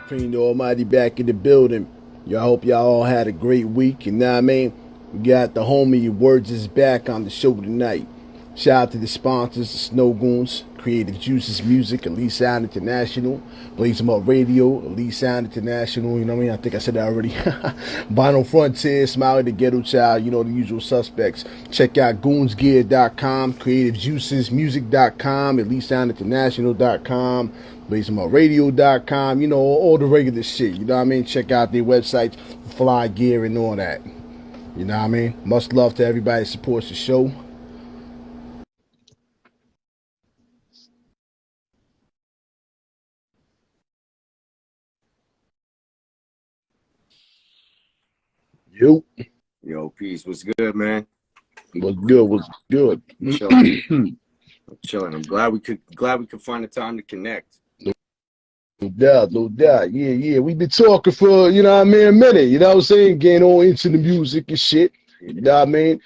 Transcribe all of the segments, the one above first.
Supreme the Almighty back in the building. Y'all hope y'all all had a great week. You know what I mean? We got the homie Words is back on the show tonight. Shout out to the sponsors, the Snow Goons, Creative Juices Music, Elite Sound International, Blaze 'em Up Radio, Elite Sound International, you know what I mean? I think I said that already. Vinyl Frontier, Smiley the Ghetto Child, you know the usual suspects. Check out goonsgear.com, creativejuicesmusic.com, EliteSoundInternational.com, BlazeMupradio.com, you know, all the regular shit, you know what I mean? Check out their websites, fly gear and all that. You know what I mean? Much love to everybody that supports the show. Yo, Yo, peace. What's good, man? what's good? What's good? I'm chilling. I'm chilling. I'm glad we could find the time to connect. No doubt, no doubt. Yeah, yeah. We've been talking for, you know what I mean, a minute. You know what I'm saying? Getting all into the music and shit. You know what I mean?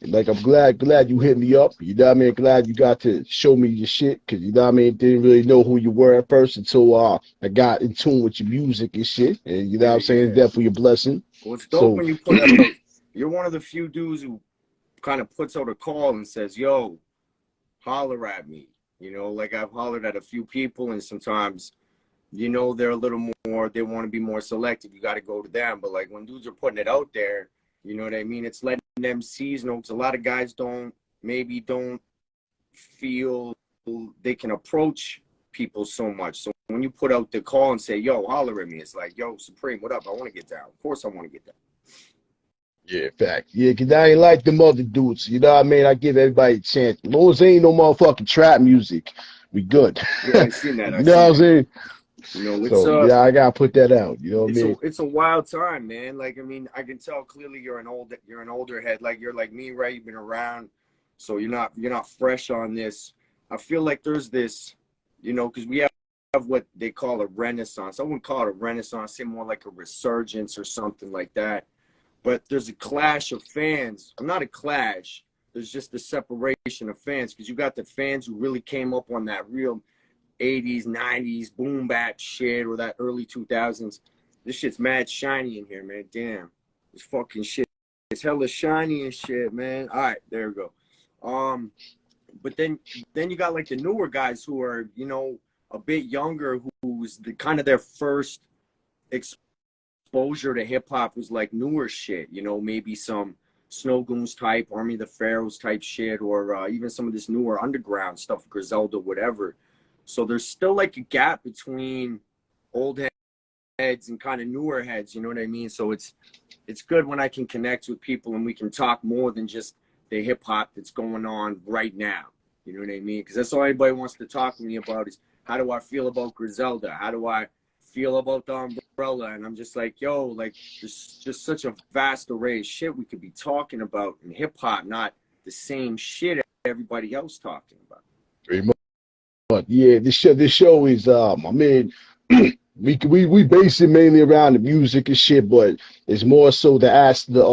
Like, I'm glad you hit me up. You know what I mean? Glad you got to show me your shit. Cause you know what I mean? Didn't really know who you were at first until I got in tune with your music and shit. And you know what I'm saying? It's definitely a blessing. Well, it's dope So, when you put out. You're one of the few dudes who kind of puts out a call and says, "Yo, holler at me." You know, like I've hollered at a few people, and sometimes, you know, they're a little more. They want to be more selective. You got to go to them. But like when dudes are putting it out there, you know what I mean? It's letting MCs know. Because a lot of guys don't feel they can approach people so much. So when you put out the call and say, "Yo, holler at me," it's like, "Yo, Supreme, what up? I want to get down." Of course, I want to get down. yeah, fact. Yeah, cause I ain't like them other dudes. You know what I mean? I give everybody a chance. As long as there ain't no motherfucking trap music, we good. Yeah, I seen that. You know what I'm saying? You know, it's So yeah, I gotta put that out. You know what I mean? it's a wild time, man. Like, I mean, I can tell clearly you're an older head. Like you're like me, right? You've been around, so you're not fresh on this. I feel like there's this, you know, because we have what they call a renaissance. I wouldn't call it a renaissance, say more like a resurgence or something like that. But there's a clash of fans. I'm not a clash. There's just a separation of fans because you got the fans who really came up on that real 80s, 90s boom bap shit or that early 2000s. This shit's mad shiny in here, man. Damn, this fucking shit is hella shiny and shit, man. All right, there we go. But then you got like the newer guys who are, you know, a bit younger, who's the kind of their first exposure to hip hop was like newer shit, you know, maybe some Snow Goons type, Army of the Pharaohs type shit, or even some of this newer underground stuff, Griselda, whatever. So there's still like a gap between old heads and kind of newer heads, you know what I mean? So it's good when I can connect with people and we can talk more than just the hip hop that's going on right now. You know what I mean? Because that's all anybody wants to talk to me about is how do I feel about Griselda? How do I feel about the umbrella? And I'm just like, yo, like there's just such a vast array of shit we could be talking about in hip hop, not the same shit everybody else talking about. Very much. But yeah, this show is I mean, we base it mainly around the music and shit, but it's more so to ask the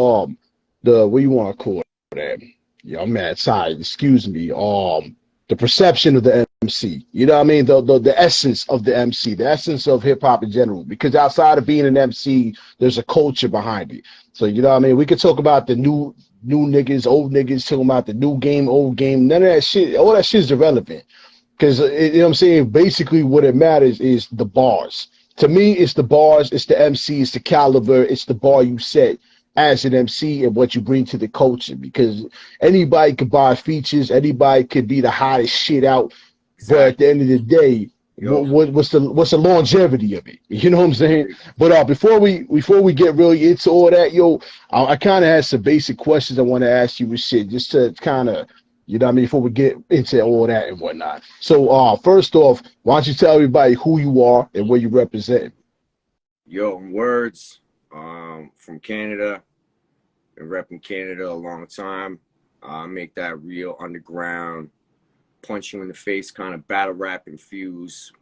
what you want to call that? Yeah, I'm mad. Sorry, excuse me. The perception of the MC. You know what I mean? The essence of the MC, the essence of hip hop in general. Because outside of being an MC, there's a culture behind it. So you know what I mean? We could talk about the new niggas, old niggas, talking about the new game, old game. None of that shit. All that shit is irrelevant. Because, you know what I'm saying? Basically, what it matters is the bars. To me, it's the bars, it's the MC, it's the caliber, it's the bar you set as an MC and what you bring to the culture. Because anybody could buy features, anybody could be the hottest shit out. But at the end of the day, what's the longevity of it? You know what I'm saying? But before we get really into all that, yo, I kind of had some basic questions I want to ask you with shit, just to kind of, you know what I mean, before we get into all that and whatnot. So first off, why don't you tell everybody who you are and where you represent? Yo, in words, from Canada, been repping Canada a long time. Make that real underground, punch you in the face kind of battle rap infused,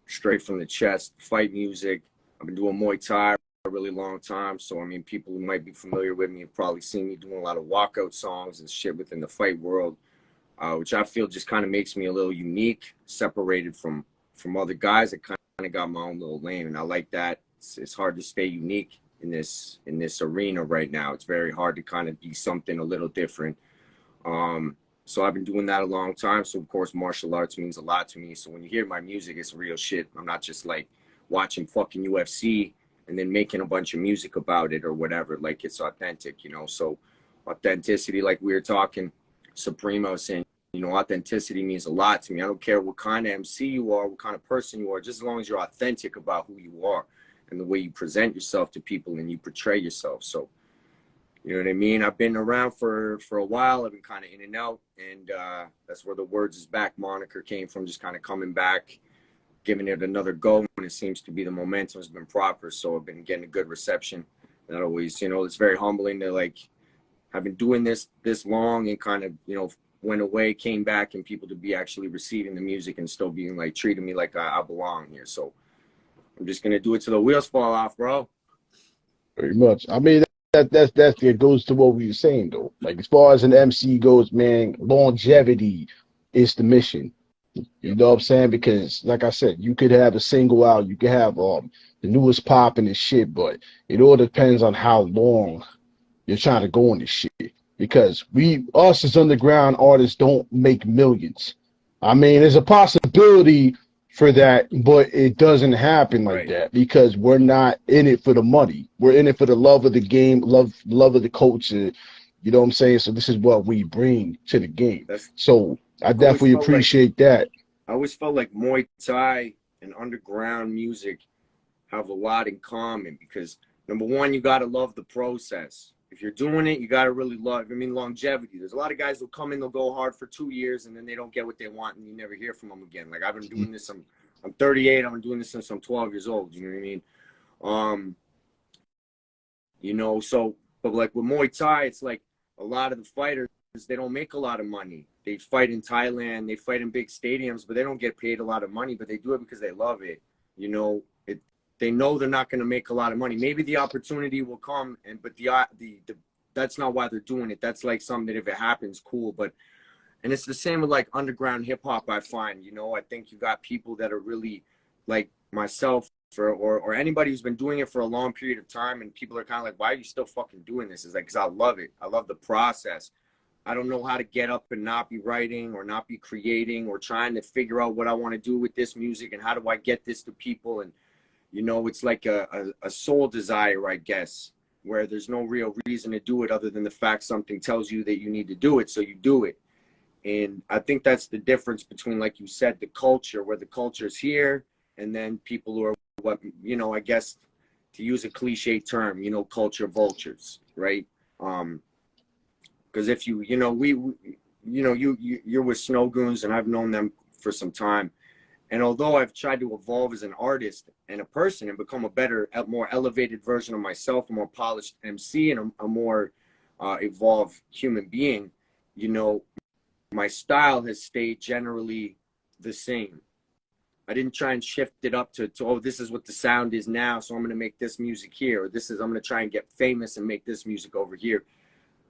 straight from the chest, fight music. I've been doing Muay Thai a really long time. So, I mean, people who might be familiar with me have probably seen me doing a lot of walkout songs and shit within the fight world, which I feel just kind of makes me a little unique, separated from other guys that kind of got my own little lane, and I like that. It's hard to stay unique in this arena right now. It's very hard to kind of be something a little different. So I've been doing that a long time. So of course, martial arts means a lot to me. So when you hear my music, it's real shit. I'm not just like watching fucking UFC and then making a bunch of music about it or whatever. Like, it's authentic, you know. So authenticity, like we were talking, Supremo saying, you know, authenticity means a lot to me. I don't care what kind of MC you are, what kind of person you are, just as long as you're authentic about who you are and the way you present yourself to people and you portray yourself. So, you know what I mean? I've been around for a while. I've been kind of in and out, and that's where the Words Is Back moniker came from, just kind of coming back, giving it another go, and it seems to be the momentum has been proper. So I've been getting a good reception. That always, you know, it's very humbling to, like, I've been doing this long and kind of, you know, went away, came back, and people to be actually receiving the music and still being like, treating me like I belong here. So I'm just gonna do it till the wheels fall off, bro. Pretty much. I mean, it goes to what we were saying though. Like, as far as an MC goes, man, longevity is the mission. You know what I'm saying? Because like I said, you could have a single out, you could have the newest pop and this shit, but it all depends on how long you're trying to go on this shit. Because us as underground artists don't make millions. I mean, there's a possibility for that, but it doesn't happen like that because we're not in it for the money. We're in it for the love of the game, love of the culture. You know what I'm saying? So this is what we bring to the game. So I definitely appreciate that. I always felt like Muay Thai and underground music have a lot in common because, number one, you got to love the process. If you're doing it, you got to really love, I mean, longevity. There's a lot of guys who'll come in, they'll go hard for 2 years, and then they don't get what they want, and you never hear from them again. Like, I've been doing this, I'm 38, I've been doing this since I'm 12 years old, you know what I mean? You know, so, but like with Muay Thai, it's like a lot of the fighters, they don't make a lot of money. They fight in Thailand, they fight in big stadiums, but they don't get paid a lot of money, but they do it because they love it, you know? They know they're not going to make a lot of money. Maybe the opportunity will come, but that's not why they're doing it. That's like something that if it happens, cool. And it's the same with like underground hip hop. I find, you know, I think you got people that are really like myself or anybody who's been doing it for a long period of time, and people are kind of like, why are you still fucking doing this? It's like, because I love it. I love the process. I don't know how to get up and not be writing or not be creating or trying to figure out what I want to do with this music and how do I get this to people. And you know, it's like a soul desire, I guess, where there's no real reason to do it other than the fact something tells you that you need to do it, so you do it. And I think that's the difference between, like you said, the culture, where the culture's here, and then people who are, what, you know, I guess, to use a cliche term, you know, culture vultures, right? Because if you know, you're with Snow Goons, and I've known them for some time. And although I've tried to evolve as an artist and a person and become a better, more elevated version of myself, a more polished MC and a more evolved human being, you know, my style has stayed generally the same. I didn't try and shift it up to oh, this is what the sound is now, so I'm going to make this music here. Or I'm going to try and get famous and make this music over here.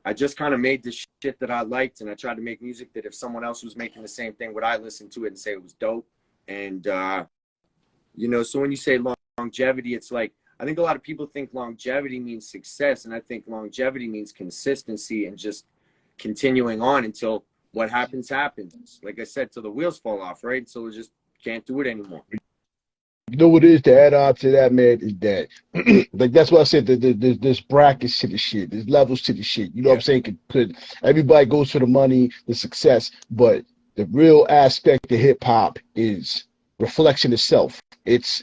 I just kind of made the shit that I liked, and I tried to make music that if someone else was making the same thing, would I listen to it and say it was dope? And, you know, so when you say longevity, it's like, I think a lot of people think longevity means success. And I think longevity means consistency and just continuing on until what happens, happens. Like I said, till the wheels fall off, right? So we just can't do it anymore. You know what it is to add on to that, man, is that, like, that's what I said, there's brackets to the shit, there's levels to the shit. You know what I'm saying? Everybody goes for the money, the success, but the real aspect of hip hop is reflection of self. It's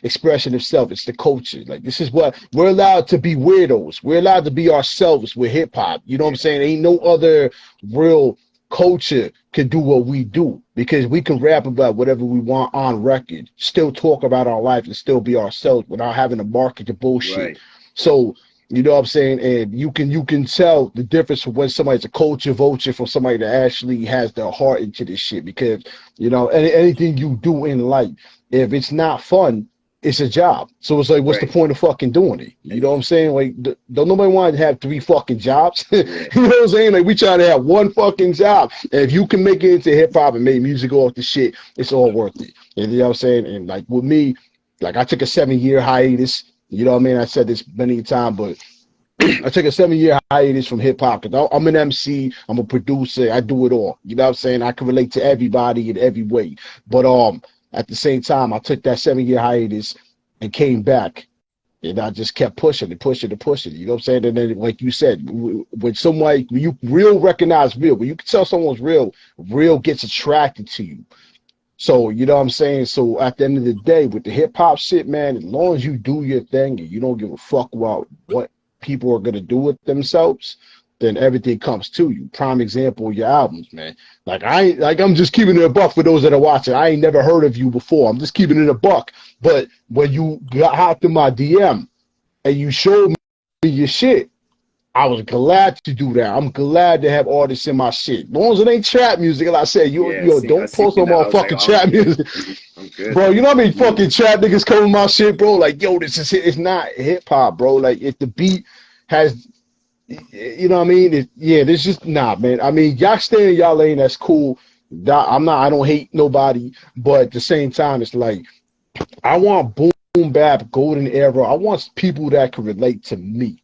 expression of self. It's the culture. Like, this is what we're allowed to be, weirdos. We're allowed to be ourselves with hip hop. You know what I'm saying? Ain't no other real culture can do what we do, because we can rap about whatever we want on record, still talk about our life and still be ourselves without having to market the bullshit. Right. So, you know what I'm saying? And you can tell the difference from when somebody's a culture vulture from somebody that actually has their heart into this shit. Because, you know, anything you do in life, if it's not fun, it's a job. So it's like, what's the Right. point of fucking doing it? You know what I'm saying? Like, don't nobody want to have 3 fucking jobs. You Yeah. know what I'm saying? Like, we try to have 1 fucking job. And if you can make it into hip hop and make music off the shit, it's all worth it. And you know what I'm saying? And like with me, like I took a 7-year hiatus. You know what I mean? I said this many times, but I took a 7-year hiatus from hip hop because I'm an MC, I'm a producer, I do it all. You know what I'm saying? I can relate to everybody in every way. But at the same time, I took that 7-year hiatus and came back. And I just kept pushing and pushing and pushing. You know what I'm saying? And then, like you said, when somebody, when you real recognize real, when you can tell someone's real, real gets attracted to you. So, you know what I'm saying? So, at the end of the day, with the hip hop shit, man, as long as you do your thing and you don't give a fuck about what people are going to do with themselves, then everything comes to you. Prime example, your albums, man. I'm just keeping it a buck for those that are watching. I ain't never heard of you before. I'm just keeping it a buck. But when you got hopped in my DM and you showed me your shit, I was glad to do that. I'm glad to have artists in my shit. As long as it ain't trap music, like I said, Yeah, don't seen post no that. I was like, motherfucking oh, trap I'm good. music. I'm good. Bro, you know how many fucking trap niggas come with my shit, bro? Like, yo, this is it. It's not hip hop, bro. Like, if the beat has, you know what I mean? There's just, nah, man. I mean, y'all stay in y'all lane, that's cool. I don't hate nobody, but at the same time, it's like, I want boom bap, golden era. I want people that can relate to me.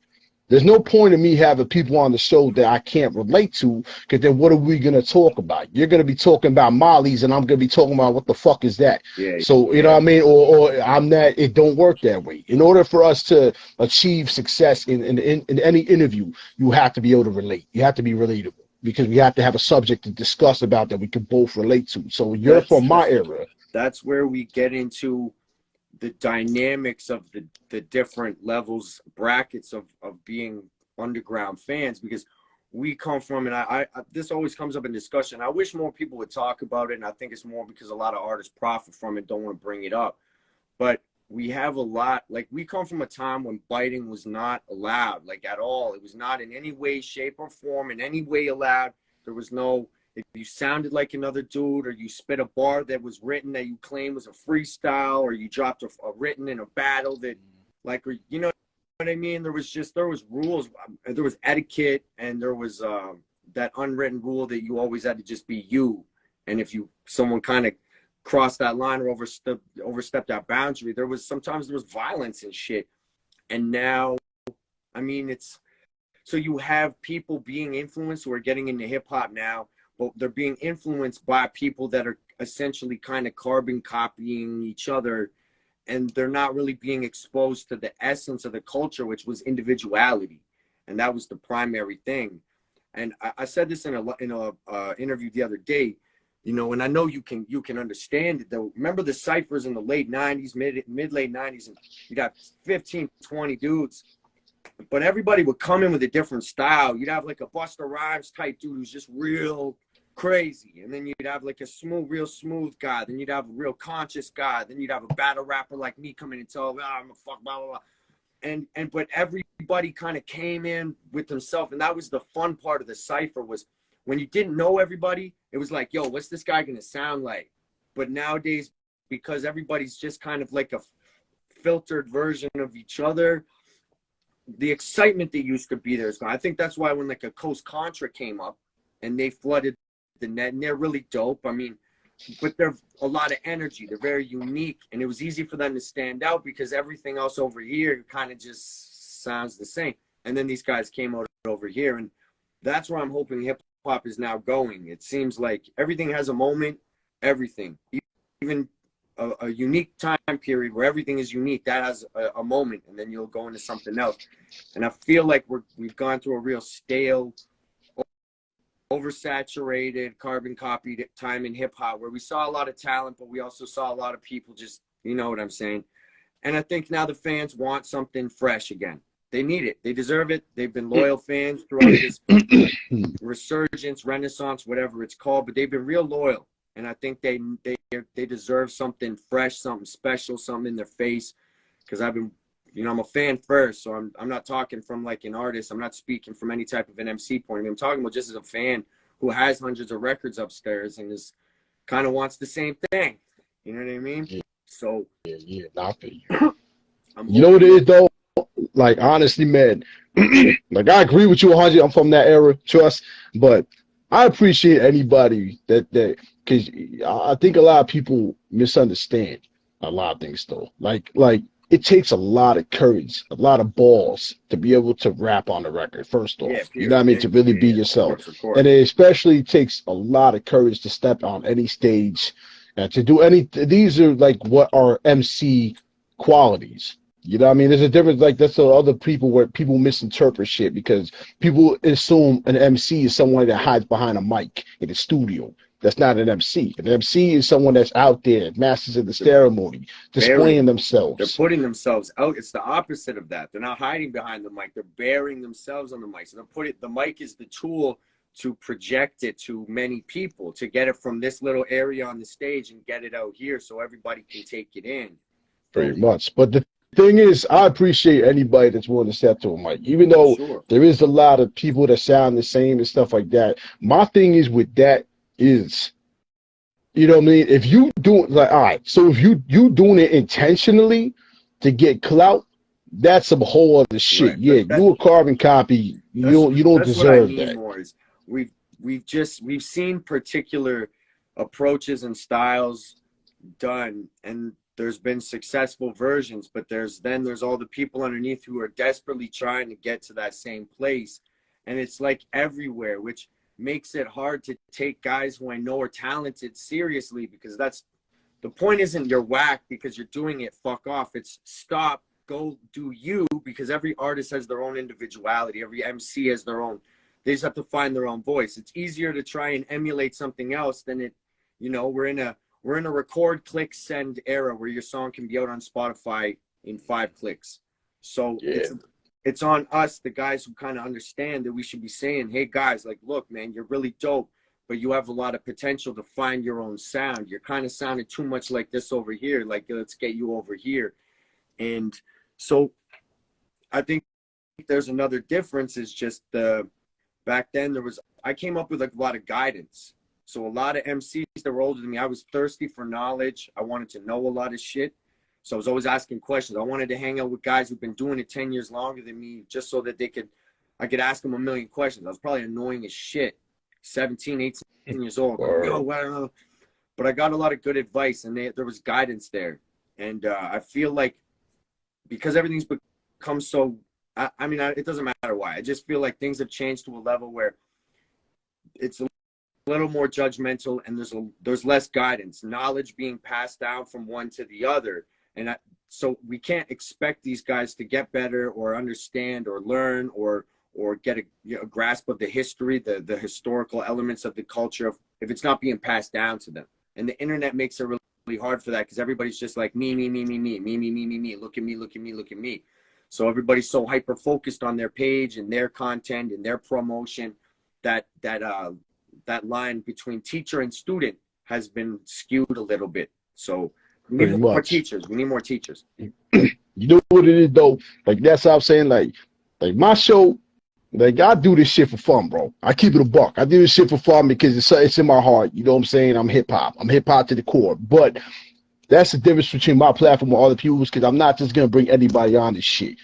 There's no point in me having people on the show that I can't relate to, because then what are we going to talk about? You're going to be talking about Molly's, and I'm going to be talking about what the fuck is that? Yeah. So, you know what I mean? Or I'm not, it don't work that way. In order for us to achieve success in any interview, you have to be able to relate. You have to be relatable, because we have to have a subject to discuss about that we can both relate to. So you're from my era. That's where we get into the dynamics of the different levels, brackets of being underground fans, because we come from, and I this always comes up in discussion. I wish more people would talk about it, and I think it's more because a lot of artists profit from it, don't want to bring it up. But we have a lot, like, we come from a time when biting was not allowed, like, at all. It was not in any way, shape, or form in any way allowed. There was no, if you sounded like another dude, or you spit a bar that was written that you claim was a freestyle, or you dropped a written in a battle that, like, or, you know what I mean? There was rules, there was etiquette, and there was that unwritten rule that you always had to just be you. And if someone kind of crossed that line or overstepped that boundary, sometimes there was violence and shit. And now, I mean, so you have people being influenced who are getting into hip hop now, but they're being influenced by people that are essentially kind of carbon copying each other, and they're not really being exposed to the essence of the culture, which was individuality, and that was the primary thing. And I said this in a interview the other day, you know, and I know you can understand it though. Remember the ciphers in the late 90s, mid late 90s, and you'd have 15, 20 dudes, but everybody would come in with a different style. You'd have like a Busta Rhymes type dude who's just real crazy, and then you'd have like a real smooth guy, then you'd have a real conscious guy, then you'd have a battle rapper like me come in and tell, I'm a fuck, blah, blah, blah. And but everybody kind of came in with himself, and that was the fun part of the cipher, was when you didn't know everybody, it was like, yo, what's this guy gonna sound like? But nowadays, because everybody's just kind of like a filtered version of each other, the excitement that used to be there is gone. I think that's why when like a Coast Contra came up and they flooded the net, and they're really dope. I mean, but they're a lot of energy. They're very unique, and it was easy for them to stand out because everything else over here kind of just sounds the same. And then these guys came out over here, and that's where I'm hoping hip hop is now going. It seems like everything has a moment, everything, even a unique time period where everything is unique, that has a moment, and then you'll go into something else. And I feel like we've gone through a real stale, oversaturated, carbon copied time in hip hop, where we saw a lot of talent, but we also saw a lot of people just, you know what I'm saying? And I think now the fans want something fresh again. They need it. They deserve it. They've been loyal fans throughout this resurgence, renaissance, whatever it's called, but they've been real loyal. And I think they deserve something fresh, something special, something in their face. Because I've been, you know, I'm a fan first, so I'm not talking from like an artist. I'm not speaking from any type of an MC point of view. I'm talking about just as a fan who has hundreds of records upstairs and is kind of wants the same thing. You know what I mean? So yeah, not for you. I'm You know what hoping it is that, though? Like honestly, man, like I agree with you 100. I'm from that era, trust, but I appreciate anybody that because I think a lot of people misunderstand a lot of things though. Like it takes a lot of courage, a lot of balls to be able to rap on the record. First yeah, off, you know what I period. mean, to really Yeah, be yeah, yourself, of course. and it especially takes a lot of courage to step on any stage and to do any. These are like what are MC qualities. You know what I mean? There's a difference, like that's the other people where people misinterpret shit because people assume an MC is someone that hides behind a mic in a studio. That's not an MC. An MC is someone that's out there, masters of the They're ceremony, displaying burying. They're themselves. putting themselves out. It's the opposite of that. They're not hiding behind the mic. They're burying themselves on the mic. So they're putting the mic is the tool to project it to many people, to get it from this little area on the stage and get it out here so everybody can take it in. So Pretty much. But the thing is, I appreciate anybody that's willing to step to a mic, even for though sure. there is a lot of people that sound the same and stuff like that. My thing is with that is, you know what I mean? If you do like, all right, so if you doing it intentionally to get clout, that's some whole other shit. Right. Yeah, you a carbon copy. You don't That's what I deserve mean that. more is we've we've seen particular approaches and styles done, and there's been successful versions, but there's all the people underneath who are desperately trying to get to that same place, and it's like everywhere, which makes it hard to take guys who I know are talented seriously, because that's the point. Isn't you're whack because you're doing it, fuck off. It's stop, go do you, because every artist has their own individuality, every MC has their own, they just have to find their own voice. It's easier to try and emulate something else than it, you know, we're in a record, click, send era where your song can be out on Spotify in 5 clicks. So Yeah, it's on us, the guys who kind of understand, that we should be saying, hey guys, like, look, man, you're really dope, but you have a lot of potential to find your own sound. You're kind of sounding too much like this over here. Like, let's get you over here. And so I think there's another difference is just back then I came up with a lot of guidance. So a lot of MCs that were older than me, I was thirsty for knowledge. I wanted to know a lot of shit. So I was always asking questions. I wanted to hang out with guys who've been doing it 10 years longer than me, just so that I could ask them a million questions. I was probably annoying as shit, 17, 18 years old. Going, yo, or what? But I got a lot of good advice, and there was guidance there. And I feel like because everything's become so, it doesn't matter why. I just feel like things have changed to a level where it's a little more judgmental, and there's less guidance, knowledge being passed down from one to the other. And so we can't expect these guys to get better or understand or learn or get a grasp of the history, the historical elements of the culture, if it's not being passed down to them. And the internet makes it really hard for that, because everybody's just like me, me, me, me, me, me, me, me, me, me, look at me, look at me, look at me. So everybody's so hyper focused on their page and their content and their promotion that line between teacher and student has been skewed a little bit. So we pretty need more much. teachers. We need more teachers. You know what it is though? Like that's what I'm saying. Like my show, like I do this shit for fun, bro. I keep it a buck. I do this shit for fun because it's in my heart. You know what I'm saying? I'm hip hop. I'm hip hop to the core. But that's the difference between my platform and other people's, because I'm not just gonna bring anybody on this shit.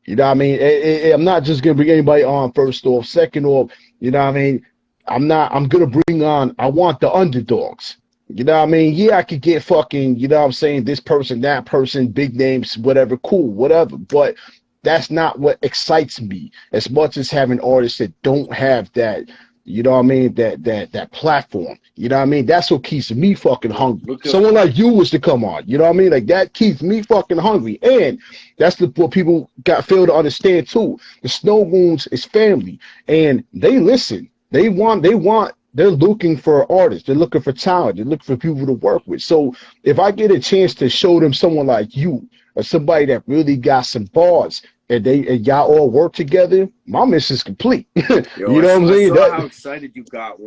You know what I mean? I'm not just gonna bring anybody on first off. Second off, you know what I mean? I'm gonna bring on, I want the underdogs. You know what I mean? Yeah, I could get fucking, you know what I'm saying, this person, that person, big names, whatever, cool, whatever. But that's not what excites me as much as having artists that don't have that, you know what I mean, that platform. You know what I mean? That's what keeps me fucking hungry. Look at Someone like you was to come on, you know what I mean? Like that keeps me fucking hungry. And that's what people got fail to understand too. The Snow Goons is family, and they listen. They're looking for artists. They're looking for talent. They're looking for people to work with. So if I get a chance to show them someone like you or somebody that really got some bars, and y'all all work together, my mission's complete. Yo, You know what I'm I saying? saw how excited you got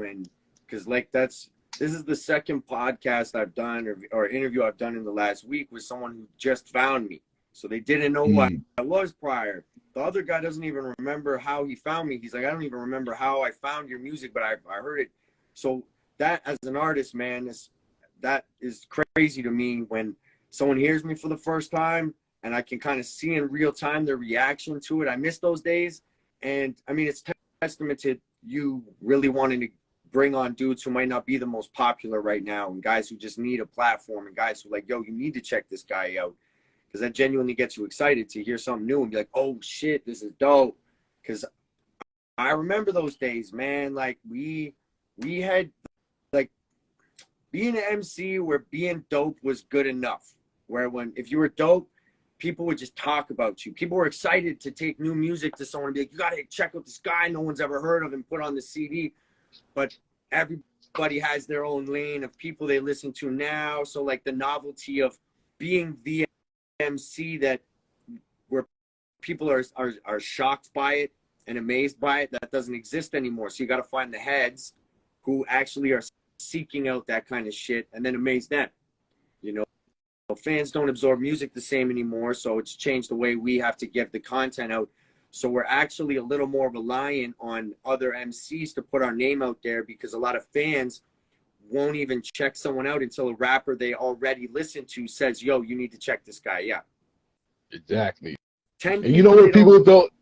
because like this is the second podcast I've done or interview I've done in the last week with someone who just found me. So they didn't know what I was prior. The other guy doesn't even remember how he found me. He's like, I don't even remember how I found your music, but I heard it. So that, as an artist, man, that is crazy to me, when someone hears me for the first time and I can kind of see in real time their reaction to it. I miss those days. And I mean, it's testament to you really wanting to bring on dudes who might not be the most popular right now, and guys who just need a platform, and guys who like, yo, you need to check this guy out, because that genuinely gets you excited to hear something new and be like, oh shit, this is dope. Because I remember those days, man. Like we had like being an MC where being dope was good enough. Where if you were dope, people would just talk about you. People were excited to take new music to someone and be like, you got to check out this guy no one's ever heard of and put on the CD. But everybody has their own lane of people they listen to now. So like the novelty of being the MC that where people are shocked by it and amazed by it, that doesn't exist anymore. So you got to find the heads who actually are seeking out that kind of shit and then amaze them. You know, fans don't absorb music the same anymore, so it's changed the way we have to get the content out. So we're actually a little more reliant on other MCs to put our name out there, because a lot of fans won't even check someone out until a rapper they already listen to says, yo, you need to check this guy out. Exactly. And you know what people don't,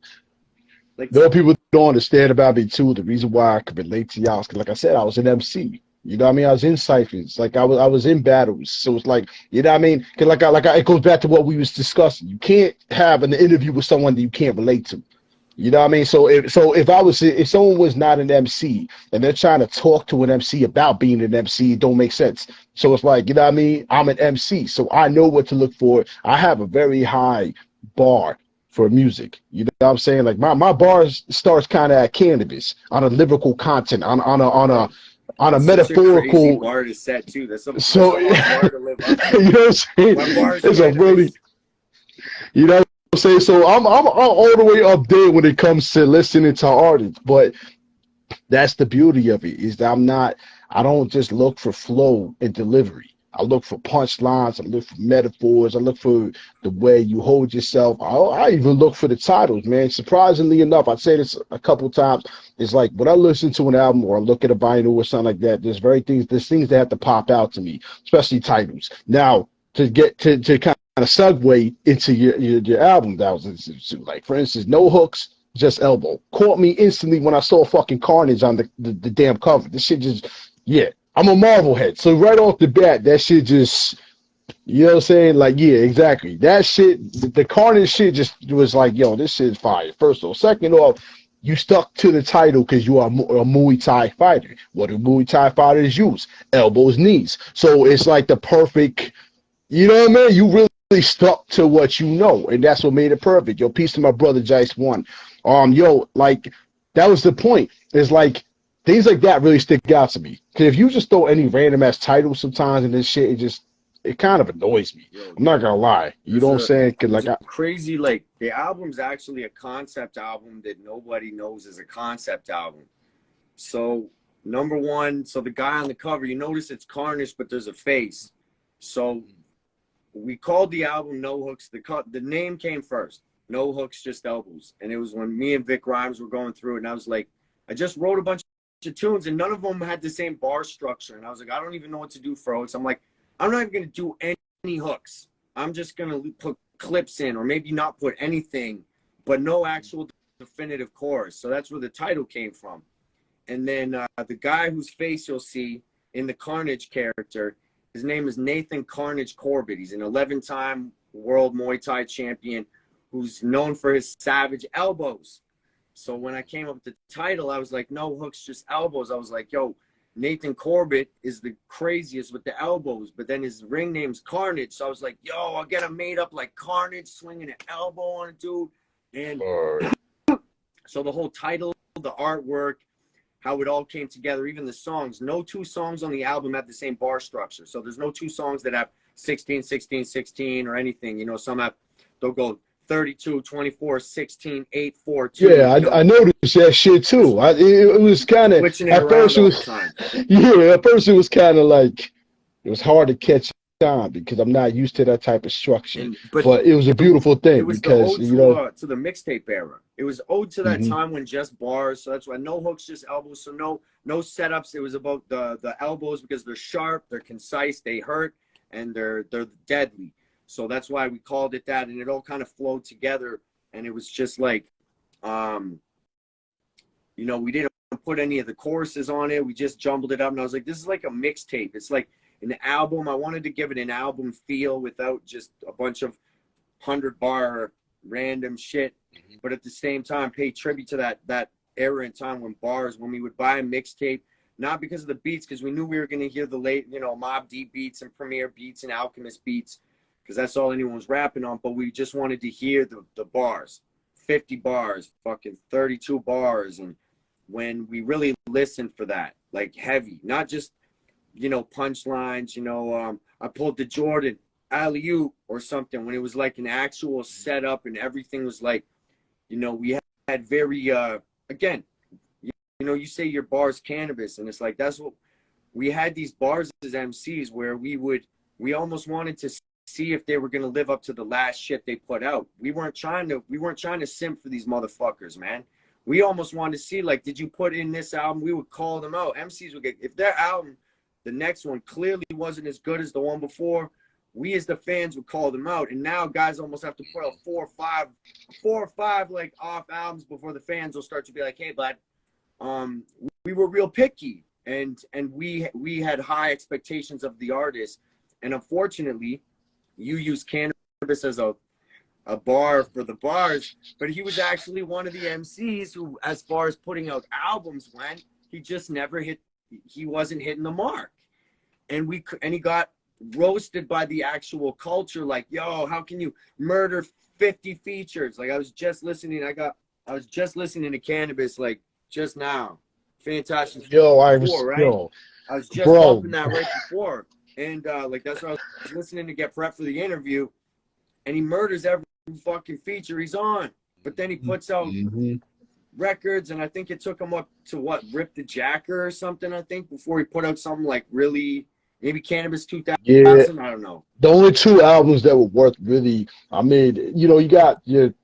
like, people don't understand about me too. The reason why I could relate to y'all is because, like I said, I was an MC. You know what I mean? I was in ciphers. Like I was in battles. So it's like, you know what I mean? Cause it goes back to what we was discussing. You can't have an interview with someone that you can't relate to. You know what I mean? So if someone was not an MC and they're trying to talk to an MC about being an MC, it don't make sense. So it's like, you know what I mean? I'm an MC, so I know what to look for. I have a very high bar for music. You know what I'm saying? Like my bar starts kind of at cannabis on a lyrical content, on a metaphorical bar to set too. That's a bar to live up to. You know what I'm saying? It's a really, you know what I'm saying? So I'm all the way up there when it comes to listening to artists, but that's the beauty of it, is that I don't just look for flow and delivery. I look for punchlines. I look for metaphors. I look for the way you hold yourself. I even look for the titles, man. Surprisingly enough, I'd say this a couple times. It's like when I listen to an album or I look at a vinyl or something like that, there's things that have to pop out to me, especially titles. Now, to get to kind of segue into your album, that was like, for instance, No Hooks, Just Elbow. Caught me instantly when I saw fucking Carnage on the damn cover. This shit just, yeah. I'm a Marvel head, so right off the bat, that shit just, you know what I'm saying? Like, yeah, exactly. That shit, the Carnage shit just was like, yo, this shit's fire. First off. Second off, you stuck to the title because you are a Muay Thai fighter. What do Muay Thai fighters use? Elbows, knees. So it's like the perfect, you know what I mean? You really stuck to what you know, and that's what made it perfect. Yo, peace to my brother, Jice One. Yo, like, that was the point. It's like, things like that really stick out to me. Because if you just throw any random ass title sometimes and this shit, it kind of annoys me. Yo, I'm not gonna lie. You know what I'm saying? Cause like crazy, like the album's actually a concept album that nobody knows is a concept album. So number one, so the guy on the cover, you notice it's Carnage, but there's a face. So we called the album No Hooks. The name came first. No Hooks, Just Elbows. And it was when me and Vic Rhymes were going through it, and I was like, I just wrote a bunch of tunes and none of them had the same bar structure, and I was like, I don't even know what to do for hooks. I'm like, I'm not even gonna do any hooks. I'm just gonna put clips in, or maybe not put anything, but no actual definitive chorus. So that's where the title came from. And then the guy whose face you'll see in the Carnage character, his name is Nathan Carnage Corbett. He's an 11-time world Muay Thai champion who's known for his savage elbows. So when I came up with the title, I was like, No Hooks, Just Elbows. I was like, yo, Nathan Corbett is the craziest with the elbows, but then his ring name's Carnage. So I was like, yo, I'll get him made up like Carnage, swinging an elbow on a dude. And so the whole title, the artwork, how it all came together, even the songs. No two songs on the album have the same bar structure. So there's no two songs that have 16, 16, 16 or anything. You know, some have, they'll go 32, 24, 16, 8, 4, 2. Yeah, I noticed that shit too. It was kind of, at first it was kind of like, it was hard to catch on because I'm not used to that type of structure. But it was a beautiful thing. It was because, the ode to the mixtape era. It was ode to that time when just bars. So that's why No Hooks, Just Elbows. So no setups. It was about the elbows because they're sharp, they're concise, they hurt, and they're deadly. So that's why we called it that, and it all kind of flowed together. And it was just like, you know, we didn't put any of the choruses on it. We just jumbled it up, and I was like, this is like a mixtape. It's like an album. I wanted to give it an album feel without just a bunch of 100-bar random shit, but at the same time pay tribute to that era in time when we would buy a mixtape, not because of the beats, because we knew we were going to hear the late, you know, Mobb Deep beats and Premier beats and Alchemist beats, because that's all anyone was rapping on. But we just wanted to hear the bars, 50 bars, fucking 32 bars. And when we really listened for that, like heavy, not just, you know, punchlines, you know, I pulled the Jordan alley-oop or something, when it was like an actual setup and everything was like, you know, we had very, again, you know, you say your bar's cannabis, and it's like, that's what we had, these bars as MCs where we almost wanted to see if they were going to live up to the last shit they put out. We weren't trying to simp for these motherfuckers, man. We almost wanted to see, like, did you put in this album? We would call them out. MCs would get, if their album, the next one clearly wasn't as good as the one before, we as the fans would call them out. And now guys almost have to put out four or five like off albums before the fans will start to be like, hey, bud, we were real picky, and we had high expectations of the artist. And unfortunately, you use cannabis as a bar for the bars, but he was actually one of the MCs who, as far as putting out albums went, he just never he wasn't hitting the mark. And he got roasted by the actual culture, like, yo, how can you murder 50 features? Like, I was just listening to Cannabis like just now. Fantastic. Yo, I was before, right? yo, I was just bro. bumping that right before. And like, that's what I was listening to get prepped for the interview. And he murders every fucking feature he's on. But then he puts out records, and I think it took him up to what, Rip the Jacker or something, I think, before he put out something like really, maybe Cannabis 2000. Yeah. I don't know. The only two albums that were worth really, I mean, you know, you got your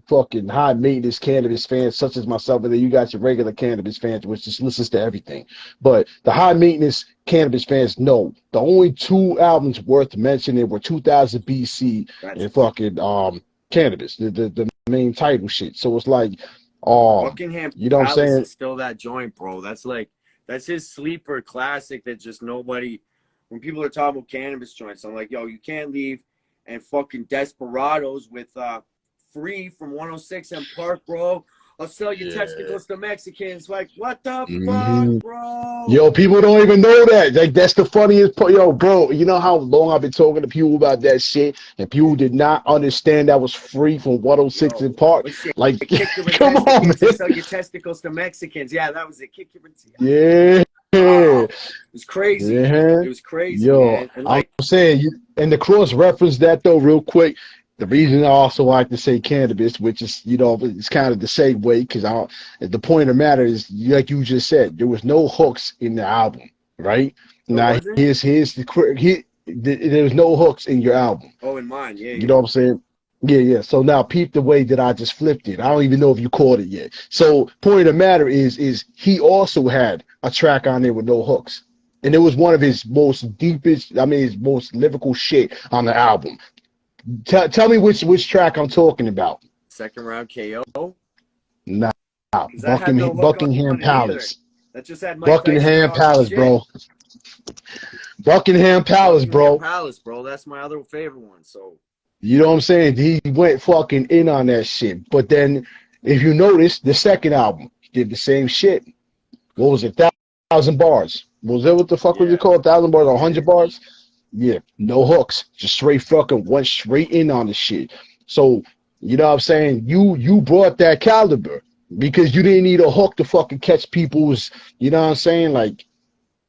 fucking high maintenance cannabis fans such as myself, and then you got your regular cannabis fans which just listens to everything. But the high maintenance cannabis fans know the only two albums worth mentioning were 2000 BC and fucking Cannabis, the main title shit. So it's like, Buckingham you know what I'm saying? Is still that joint, bro. That's his sleeper classic that just nobody, when people are talking about cannabis joints, I'm like, yo, you can't leave and fucking Desperados with Free from 106 and Park, bro. I'll sell your testicles to Mexicans. Like, what the fuck, bro? Yo, people don't even know that. Like, that's the funniest part. Yo, bro, you know how long I've been talking to people about that shit, and people did not understand that was Free from 106 and Park. Like, come on, man. Sell your testicles to Mexicans. Yeah, that was it. Kick your yeah. It was crazy. It was crazy. Yo, man. And like, I'm saying, and the cross reference that though, real quick. The reason I also like to say Cannabis, which is, you know, it's kind of the same way, because the point of the matter is, like you just said, there was no hooks in the album, right? Now, there was no hooks in your album. Oh, in mine, yeah. You know what I'm saying? Yeah. So now peep the way that I just flipped it. I don't even know if you caught it yet. So point of the matter is he also had a track on there with no hooks. And it was one of his most deepest, his most lyrical shit on the album. Tell me which track I'm talking about. Second Round KO? Nah, Buckingham Palace. That just had Buckingham Palace, bro. Buckingham Palace, bro. Palace, bro. That's my other favorite one. So you know what I'm saying? He went fucking in on that shit. But then, if you notice, the second album he did the same shit. What was it? 1,000 bars. Was that what the fuck was it called? 1,000 bars or 100 bars? Yeah, no hooks, just straight fucking went straight in on the shit. So, you know what I'm saying? You brought that caliber because you didn't need a hook to fucking catch people's, you know what I'm saying? Like,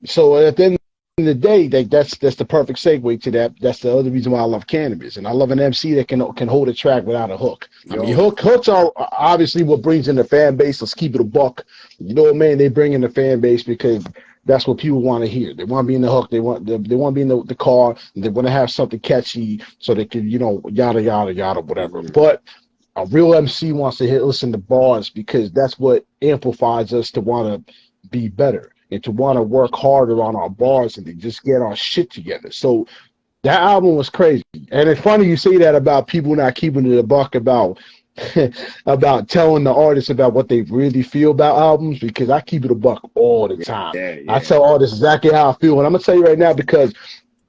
so at the end of the day, that's the perfect segue to that. That's the other reason why I love Cannabis, and I love an MC that can hold a track without a hook. I mean, hooks are obviously what brings in the fan base. Let's keep it a buck. You know what, man? They bring in the fan base because that's what people want to hear. They want to be in the hook. They want to be in the car. They want to have something catchy so they can, you know, yada, yada, yada, whatever. But a real MC wants to listen to bars because that's what amplifies us to want to be better and to want to work harder on our bars and to just get our shit together. So That album was crazy. And it's funny you say that about people not keeping it a buck about about telling the artists about what they really feel about albums, because I keep it a buck all the time. Yeah, I yeah. tell artists exactly how I feel. And I'm gonna tell you right now, because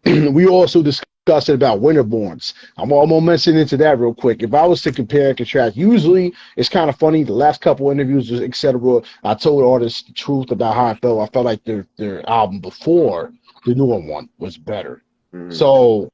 we also discussed it about Winterborns. I'm gonna mention into that real quick. If I was to compare and contrast, usually it's kind of funny. The last couple interviews, etc., I told artists the truth about how I felt. I felt like their album before the newer one was better. Mm. So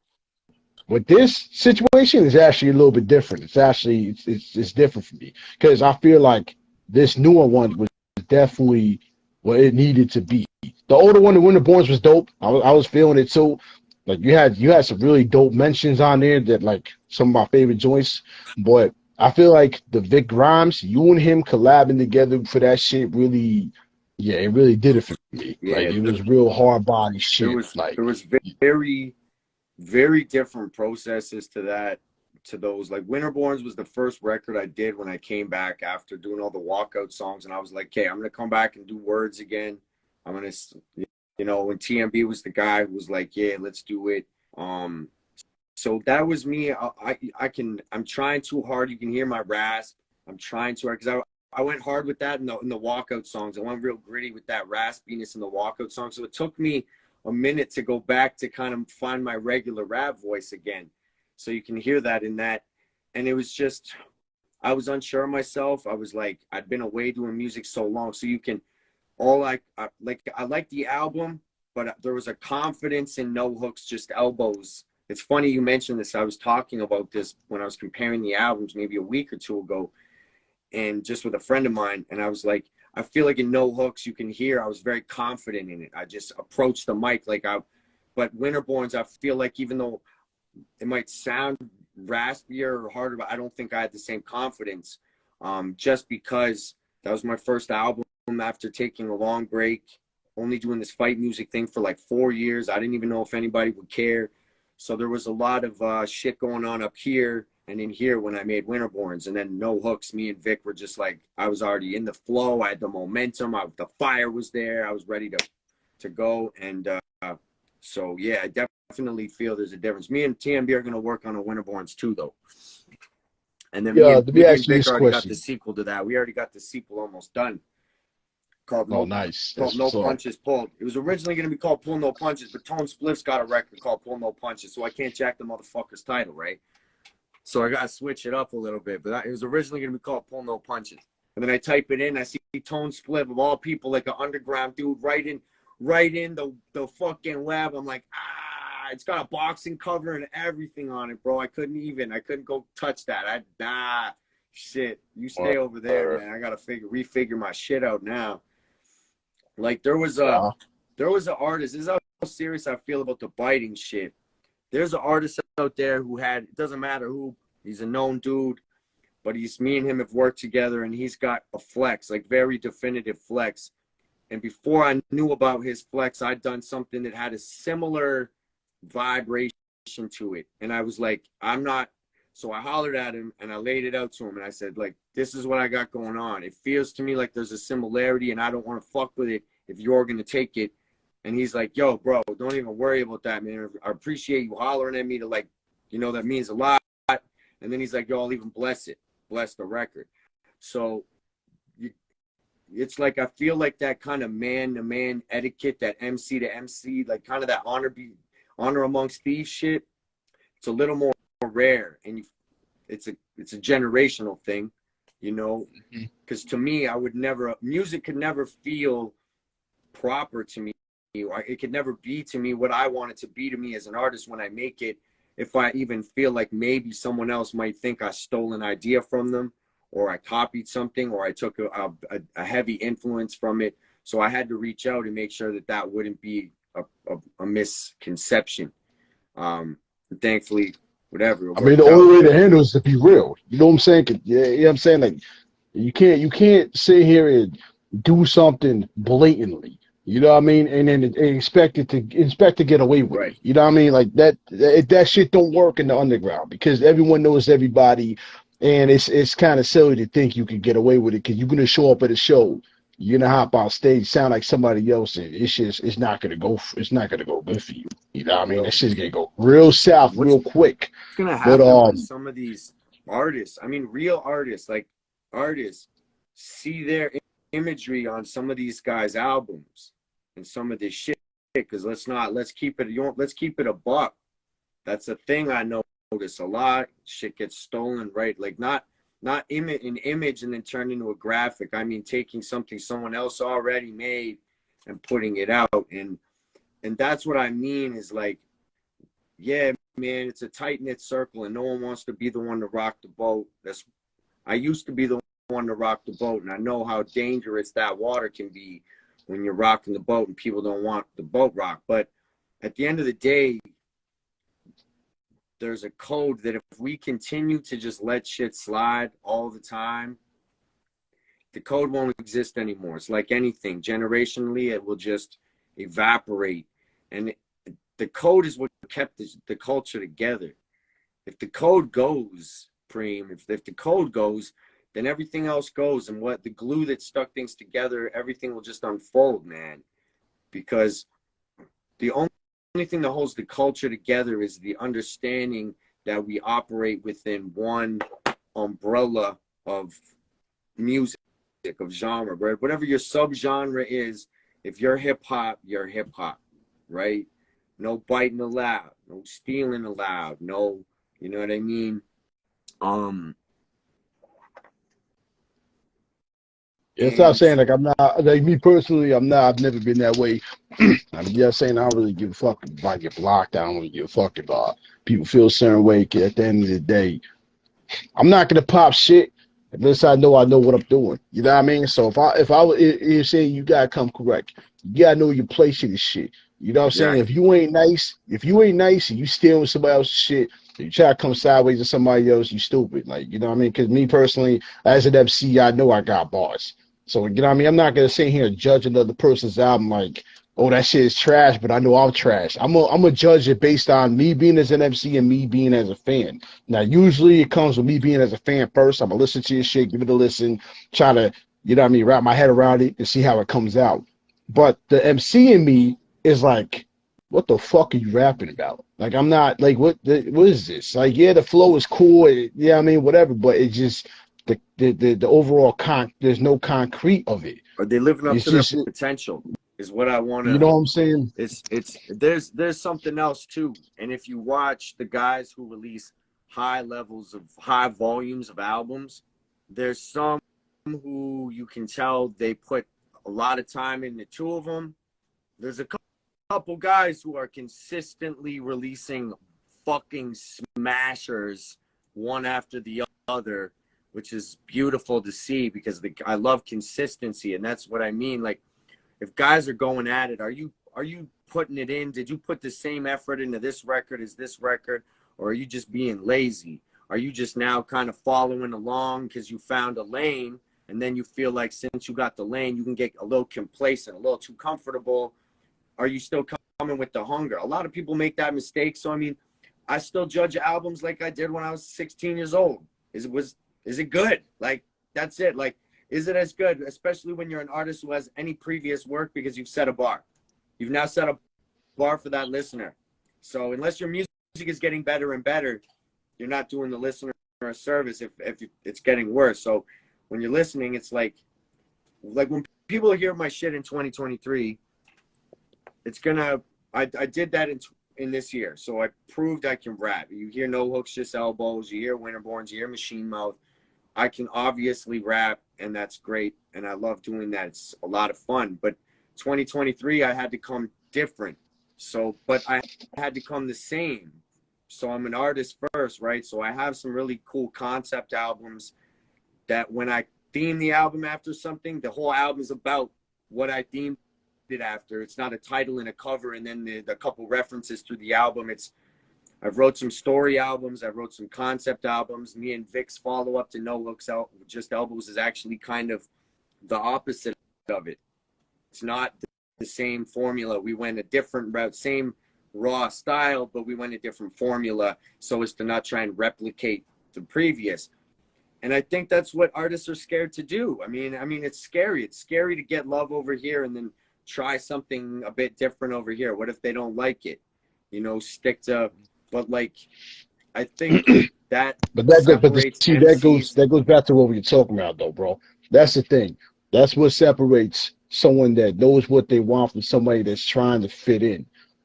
with this situation, it's actually a little bit different. It's actually it's different for me, because I feel like this newer one was definitely what it needed to be. The older one, the Winterborns, was dope. I was feeling it too. Like you had some really dope mentions on there that like some of my favorite joints. But I feel like the Vic Grimes, you and him collabing together for that shit really, yeah, it really did it for me. Like Yeah, it was real hard body there shit. was Like there was very very different processes to that, to those. Like Winterborns was the first record I did when I came back after doing all the walkout songs, and I was like, okay, I'm gonna come back and do words again. I'm gonna, you know, when TMB was the guy who was like, yeah, let's do it. So that was me. I'm trying too hard. You can hear my rasp. I'm trying too hard, because I went hard with that in the walkout songs. I went real gritty with that raspiness in the walkout songs. So it took me a minute to go back to kind of find my regular rap voice again. So you can hear that in that. And it was just, I was unsure of myself. I was like, I'd been away doing music so long. So you can, I like the album, but there was a confidence in No Hooks, Just Elbows. It's funny you mentioned this. I was talking about this when I was comparing the albums maybe a week or two ago, and just with a friend of mine. And I was like, I feel like in No Hooks, you can hear I was very confident in it. I just approached the mic but Winterborns, I feel like even though it might sound raspier or harder, but I don't think I had the same confidence, just because that was my first album after taking a long break, only doing this fight music thing for like 4 years. I didn't even know if anybody would care. So there was a lot of shit going on up here and in here when I made Winterborns. And then No Hooks, me and Vic were just like, I was already in the flow. I had the momentum. The fire was there. I was ready to go. And so, yeah, I definitely feel there's a difference. Me and TMB are going to work on a Winterborns too, though. And then yeah, me let me and ask you Vic this already got the question. sequel to that. We already got the sequel almost done, called Oh, nice. That's No what's up. Punches Pulled. It was originally going to be called Pull No Punches, but Tone Spliff's got a record called Pull No Punches, so I can't jack the motherfucker's title, right? So I got to switch it up a little bit. But it was originally going to be called Pull No Punches. And then I type it in, I see Tone Spliff, of all people, like an underground dude, right in the fucking lab. I'm like, it's got a boxing cover and everything on it, bro. I couldn't go touch that. Shit. You stay over there, man. I got to refigure my shit out now. Like there was an artist. This is how serious I feel about the biting shit. There's an artist out there who it doesn't matter who, he's a known dude, but me and him have worked together, and he's got a flex, like very definitive flex. And before I knew about his flex, I'd done something that had a similar vibration to it. And I was like, I'm not. So I hollered at him and I laid it out to him. And I said, like, this is what I got going on. It feels to me like there's a similarity, and I don't want to fuck with it if you're going to take it. And he's like, yo, bro, don't even worry about that, man. I appreciate you hollering at me to, like, you know, that means a lot. And then he's like, yo, I'll even bless the record. So it's like, I feel like that kind of man-to-man etiquette, that MC to MC, like kind of that honor amongst thieves shit. It's a little more rare, and it's a generational thing, you know, because to me, music could never feel proper to me. It could never be to me what I want it to be to me as an artist when I make it, if I even feel like maybe someone else might think I stole an idea from them, or I copied something, or I took a heavy influence from it. So I had to reach out and make sure that wouldn't be a misconception. Thankfully, whatever. I mean, the only way to handle it is to be real. You know what I'm saying? Yeah, you know what I'm saying? Like, you can't sit here and do something blatantly. You know what I mean? And then expect to get away with it. You know what I mean? Like that shit don't work in the underground, because everyone knows everybody, and it's kind of silly to think you can get away with it, because you're gonna show up at a show, you're gonna hop on stage, sound like somebody else, and it's not gonna go. It's not gonna go good for you. You know what I mean? That Yo, shit's gonna go real south what's real quick. gonna But happen when some of these artists, I mean, real artists, like artists, see their imagery on some of these guys' albums and some of this shit? Because let's keep it, let's keep it a buck. That's a thing I notice a lot. Shit gets stolen, right? Like not an image and then turned into a graphic. I mean, taking something someone else already made and putting it out. And that's what I mean is like, yeah, man, it's a tight-knit circle and no one wants to be the one to rock the boat. I used to be the one to rock the boat, and I know how dangerous that water can be when you're rocking the boat and people don't want the boat rocked. But at the end of the day, there's a code that if we continue to just let shit slide all the time, the code won't exist anymore. It's like anything. Generationally, it will just evaporate. And the code is what kept the culture together. If the code goes, Preem, if the code goes, then everything else goes. And what the glue that stuck things together, everything will just unfold, man. Because the only thing that holds the culture together is the understanding that we operate within one umbrella of music, of genre, right? Whatever your subgenre is, if you're hip hop, you're hip hop, right? No biting allowed, no stealing allowed, no, you know what I mean? That's what I'm And saying. Like I'm not like me personally. I'm not. I've never been that way. I'm just saying I don't really give a fuck if I get blocked. I don't really give a fuck if people feel a certain way. At the end of the day, I'm not gonna pop shit unless I know what I'm doing. You know what I mean? So if saying you gotta come correct, you gotta know your place in this shit. You know what I'm saying? exactly. If you ain't nice and you stealing somebody else's shit, you try to come sideways to somebody else, you stupid. Like, you know what I mean? Because me personally, as an MC, I know I got bars. So, you know what I mean? I'm not gonna sit here and judge another person's album like, oh, that shit is trash, but I know I'm trash. I'm a judge it based on me being as an MC and me being as a fan. Now, usually it comes with me being as a fan first. I'm gonna listen to your shit, give it a listen, try to, you know what I mean, wrap my head around it and see how it comes out. But the MC in me is like, what the fuck are you rapping about? Like, I'm not like, what is this? Like, yeah, the flow is cool, yeah, I mean, whatever, but it just the overall there's no concrete of it. Are they living up It's to their just, potential is what I want you to, know what I'm saying? it's there's something else too. And if you watch the guys who release high volumes of albums, there's some who you can tell they put a lot of time in. The two of them, there's a couple guys who are consistently releasing fucking smashers one after the other, which is beautiful to see because I love consistency. And that's what I mean. Like, if guys are going at it, are you putting it in? Did you put the same effort into this record as this record? Or are you just being lazy? Are you just now kind of following along because you found a lane and then you feel like since you got the lane, you can get a little complacent, a little too comfortable? Are you still coming with the hunger? A lot of people make that mistake. So, I mean, I still judge albums like I did when I was 16 years old. Is it good? Like, that's it. Like, is it as good? Especially when you're an artist who has any previous work, because you've set a bar. You've now set a bar for that listener. So unless your music is getting better and better, you're not doing the listener a service if it's getting worse. So when you're listening, it's like when people hear my shit in 2023, it's gonna, I did that in this year. So I proved I can rap. You hear No Hooks, Just Elbows, you hear Winterborns, you hear Machine Mouth. I can obviously rap, and that's great. And I love doing that. It's a lot of fun. But 2023, I had to come different. So, but I had to come the same. So I'm an artist first, right? So I have some really cool concept albums that when I theme the album after something, the whole album is about what I themed it after. It's not a title and a cover and then the couple references through the album. I've wrote some story albums. I wrote some concept albums. Me and Vic's follow-up to No Hooks, Just Elbows is actually kind of the opposite of it. It's not the same formula. We went a different route, same raw style, but we went a different formula so as to not try and replicate the previous. And I think that's what artists are scared to do. I mean, it's scary. It's scary to get love over here and then try something a bit different over here. What if they don't like it? You know, stick to, but like, I think that But that goes, separates see, MCs. that goes back to what we were talking about, though, bro. That's the thing. That's what separates someone that knows what they want from somebody that's trying to fit in.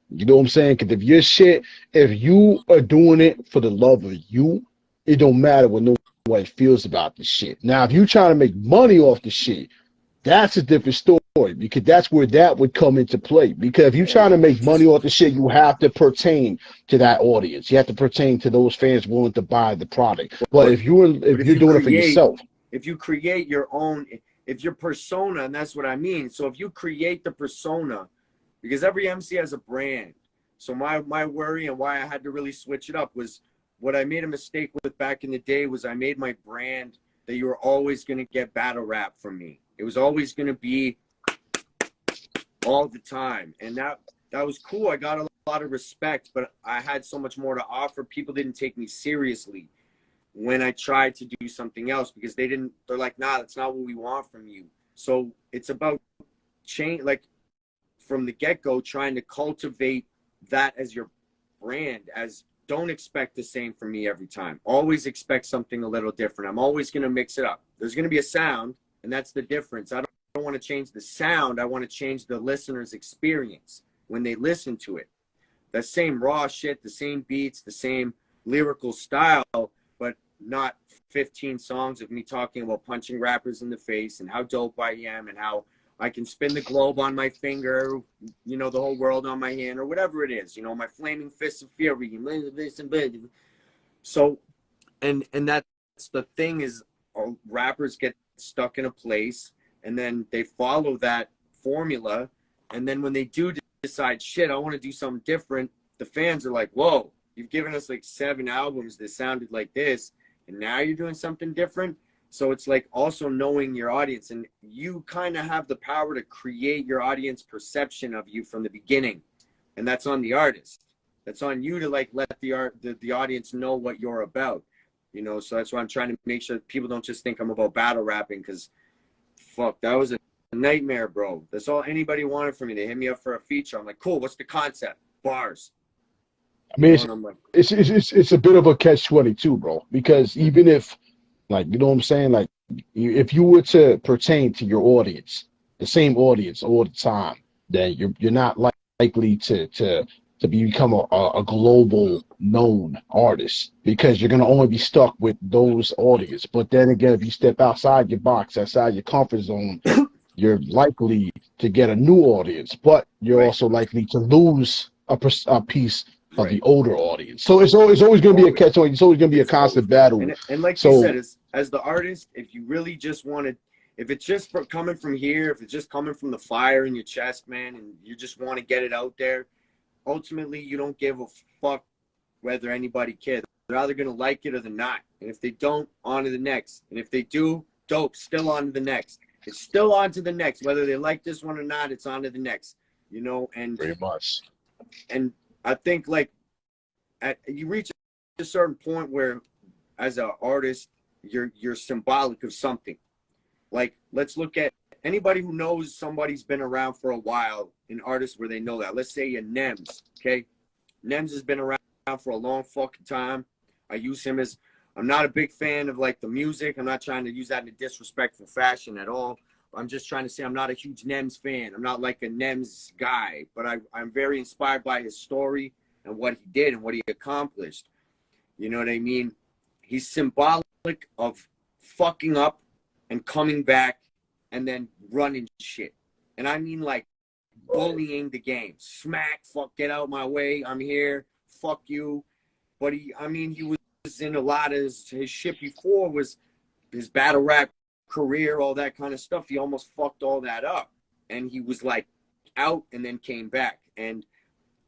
You know what I'm saying? Because if your shit, if you are doing it for the love of you, it don't matter what nobody feels about the shit. Now, if you trying to make money off the shit, that's a different story because that's where that would come into play. Because if you're Yeah, trying to but make money off the shit, you have to pertain to that audience. You have to pertain to those fans willing to buy the product. But but if if you're you doing it for create, yourself, if you create your own, if your persona, and that's what I mean. So if you create the persona, because every MC has a brand. So my worry and why I had to really switch it up was what I made a mistake with back in the day was I made my brand that you were always going to get battle rap from me. It was always going to be all the time. And that was cool. I got a lot of respect, but I had so much more to offer. People didn't take me seriously when I tried to do something else because they're like, nah, that's not what we want from you. So it's about change, like from the get-go, trying to cultivate that as your brand, as don't expect the same from me every time. Always expect something a little different. I'm always going to mix it up. There's going to be a sound, and that's the difference. I don't want to change the sound. I want to change the listener's experience when they listen to it. That same raw shit, the same beats, the same lyrical style, but not 15 songs of me talking about punching rappers in the face and how dope I am and how I can spin the globe on my finger, you know, the whole world on my hand, or whatever it is, you know, my flaming fist of fury. So, and that's the thing is, rappers get stuck in a place, and then they follow that formula, and then when they do decide, shit, I want to do something different, the fans are like, whoa, you've given us like 7 albums that sounded like this, and now you're doing something different. So it's like also knowing your audience, and you kind of have the power to create your audience perception of you from the beginning. And that's on the artist. That's on you to like let the audience know what you're about, you know? So that's why I'm trying to make sure that people don't just think I'm about battle rapping, because fuck, that was a nightmare, bro. That's all anybody wanted from me. They hit me up for a feature. I'm like, cool, what's the concept? Bars. I You mean, know, and I'm like, it's a bit of a catch-22, bro. Because even if, like, you know what I'm saying, like, if you were to pertain to your audience, the same audience all the time, then you're not likely to become a global known artist because you're gonna only be stuck with those audience. But then again, if you step outside your box, outside your comfort zone, you're likely to get a new audience, but you're right, also likely to lose a piece of the right. older audience. So it's always going to be a Always. catch. It's always going to be a It's always, constant battle. and like you So said, as the artist, if you really just wanted, if it's just coming from here, if it's just coming from the fire in your chest, man, and you just want to get it out there, ultimately you don't give a fuck whether anybody cares. They're either gonna like it or they're not. And if they don't, on to the next. And if they do, dope, still on to the next. It's still on to the next. Whether they like this one or not, it's on to the next. You know, very much. and I think like you reach a certain point where as an artist you're symbolic of something. Like let's look at anybody who knows somebody's been around for a while, an artist where they know that. Let's say a Nems. Okay, Nems has been around for a long fucking time. I use him as, I'm not a big fan of like the music. I'm not trying to use that in a disrespectful fashion at all. I'm just trying to say I'm not a huge Nems fan. I'm not like a Nems guy, but I'm very inspired by his story and what he did and what he accomplished. You know what I mean? He's symbolic of fucking up and coming back and then running shit. And I mean like bullying the game. Smack, fuck, get out my way. I'm here. Fuck you. But he was in a lot of his shit before was his battle rap career, all that kind of stuff. He almost fucked all that up. And he was like out and then came back. And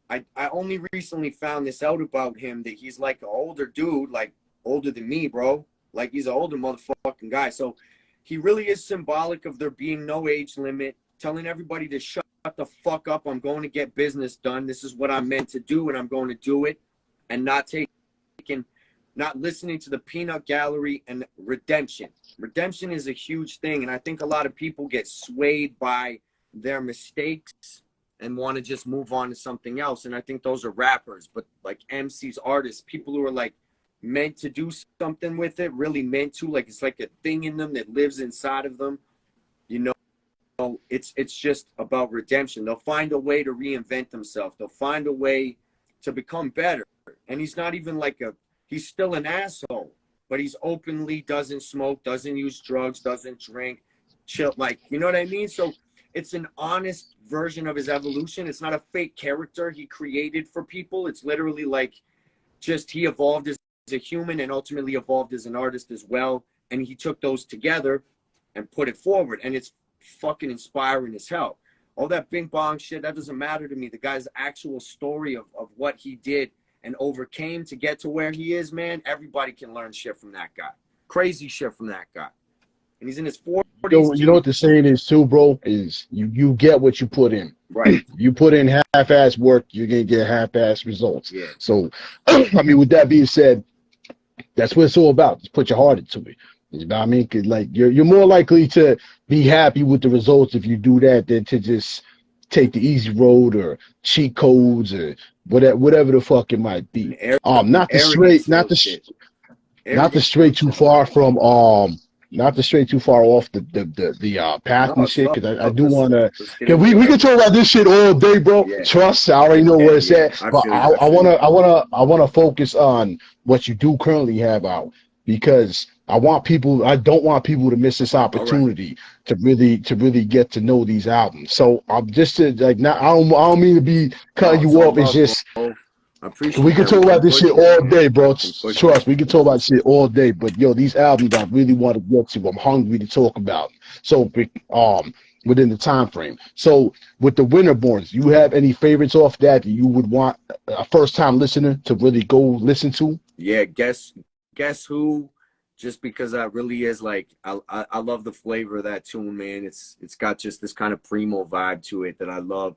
I only recently found this out about him, that he's like an older dude, like older than me, bro. Like he's an older motherfucking guy. So he really is symbolic of there being no age limit, telling everybody to shut the fuck up. I'm going to get business done. This is what I'm meant to do and I'm going to do it, and not taking not listening to the Peanut Gallery, and Redemption. Redemption is a huge thing, and I think a lot of people get swayed by their mistakes and want to just move on to something else. And I think those are rappers, but like MCs, artists, people who are like meant to do something with it, really meant to, like it's like a thing in them that lives inside of them. You know, it's just about redemption. They'll find a way to reinvent themselves. They'll find a way to become better. And he's not even like he's still an asshole, but he's openly doesn't smoke, doesn't use drugs, doesn't drink, chill, like, you know what I mean? So it's an honest version of his evolution. It's not a fake character he created for people. It's literally like just he evolved as a human and ultimately evolved as an artist as well. And he took those together and put it forward. And it's fucking inspiring as hell. All that bing bong shit, that doesn't matter to me. The guy's actual story of what he did and overcame to get to where he is, man, everybody can learn shit from that guy. Crazy shit from that guy. And he's in his 40s. You know what the saying is too, bro, is you get what you put in. Right. You put in half-ass work, you're going to get half-ass results. Yeah. So, I mean, with that being said, that's what it's all about. Just put your heart into it. You know what I mean? 'Cause like you're more likely to be happy with the results if you do that than to just take the easy road or cheat codes or whatever the fuck it might be. Not to stray too far from not to stray too far off the path and shit, because I do want to. We can talk about this shit all day, bro. Yeah. Trust, I already know where it's at. But I wanna focus on what you do currently have out, because I don't want people to miss this opportunity to really get to know these albums. So I'm just to, like, I don't mean to be cutting you off. It's just we can talk about this shit all day, bro. Trust, we can talk about shit all day. But yo, these albums I really want to get to. I'm hungry to talk about. So within the time frame. So with the Winterborns, you have any favorites off that you would want a first time listener to really go listen to? Yeah, guess who? Just because that really is like I love the flavor of that tune, man. It's got just this kind of primo vibe to it that I love,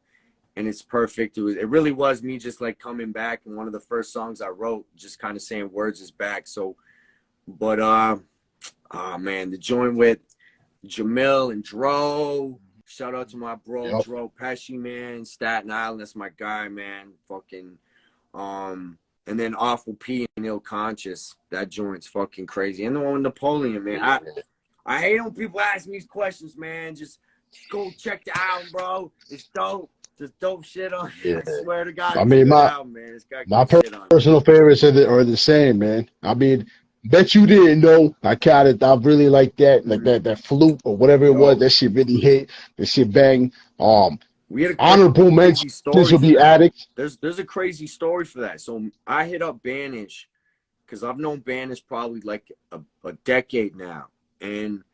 and it's perfect. It really was me just like coming back, and one of the first songs I wrote, just kind of saying words is back. So, but man, the joint with Jamil and Dro. Shout out to my bro Dro Pesci, man, Staten Island. That's my guy, man. Fucking and then Awful P and Ill Conscious. That joint's fucking crazy. And the one with Napoleon, man. I hate when people ask me these questions, man. Just go check the album, bro. It's dope. There's dope shit on it. I swear to God. I mean, my album, man. It's got personal favorites are the same, man. I mean, bet you didn't know. I really like that. Like that flute or whatever it was. That shit really hit. That shit bang. We had honorable mention. This will be Addict. There's a crazy story for that. So I hit up Banish because I've known Banish probably like a decade now, and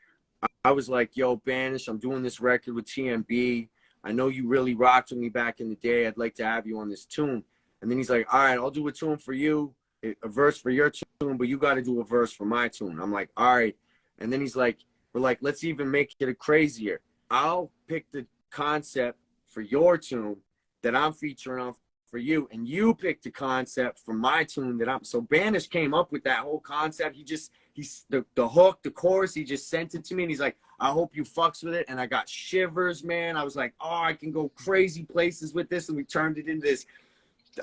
I was like, "Yo, Banish, I'm doing this record with TMB. I know you really rocked with me back in the day. I'd like to have you on this tune." And then he's like, "All right, I'll do a tune for you, a verse for your tune, but you got to do a verse for my tune." I'm like, "All right." And then he's like, "We're like, let's even make it a crazier. I'll pick the concept for your tune that I'm featuring on for you, and you picked the concept for my tune that I'm." So Banish came up with that whole concept. He's the hook, the chorus, he just sent it to me, and he's like, "I hope you fucks with it." And I got shivers, man. I was like, "Oh, I can go crazy places with this." And we turned it into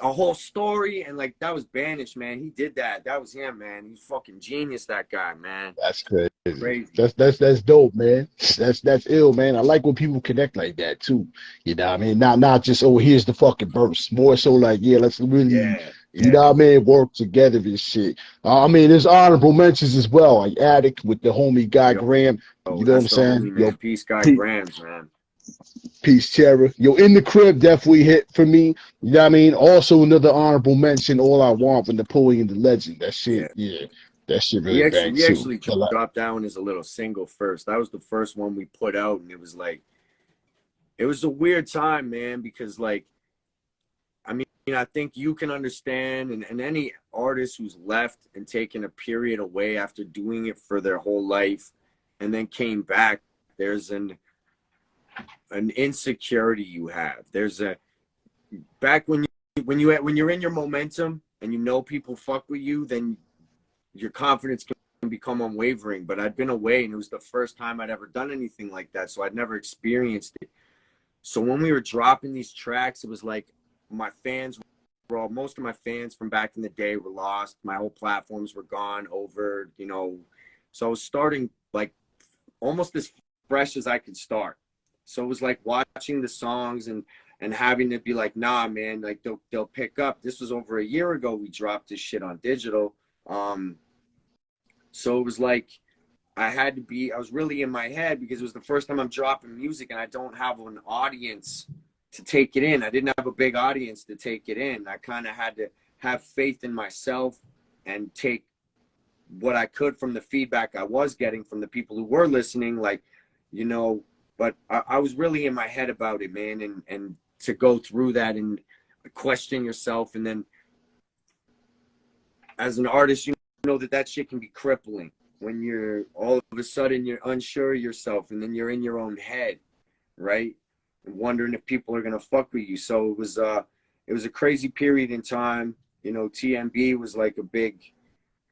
a whole story, and like that was Banish, man. He did that. That was him, man. He's fucking genius, that guy, man. That's crazy. That's dope, man. That's ill, man. I like when people connect like that too. You know what I mean? Not just, oh, here's the fucking verse. More so like, yeah, let's really you know what I mean, work together and shit. I mean, there's honorable mentions as well, like Addict with the homie Guy Graham. You know what I'm saying? Yo, peace, Guy Grahams, man. Peace, Terror. Yo, In the Crib definitely hit for me. You know what I mean? Also another honorable mention, All I Want with Napoleon the Legend. That shit, that shit really bang too. We actually dropped that one as a little single first. That was the first one we put out, and it was like, it was a weird time, man, because like, I mean, I think you can understand, and any artist who's left and taken a period away after doing it for their whole life and then came back, there's an insecurity you have. There's back when you're in your momentum and you know people fuck with you, then your confidence can become unwavering. But I'd been away, and it was the first time I'd ever done anything like that, so I'd never experienced it. So when we were dropping these tracks, it was like my fans were all, most of my fans from back in the day were lost. My whole platforms were gone, over, you know. So I was starting like almost as fresh as I could start. So it was like watching the songs and having to be like, nah, man, like they'll pick up. This was over a year ago we dropped this shit on digital. So it was like I was really in my head, because it was the first time I'm dropping music and I don't have an audience to take it in. I didn't have a big audience to take it in. I kind of had to have faith in myself and take what I could from the feedback I was getting from the people who were listening, like, you know, but I was really in my head about it, man. And to go through that and question yourself. And then as an artist, you know that shit can be crippling when you're all of a sudden you're unsure of yourself, and then you're in your own head, right? And wondering if people are going to fuck with you. So it was a crazy period in time. You know, TMB was like a big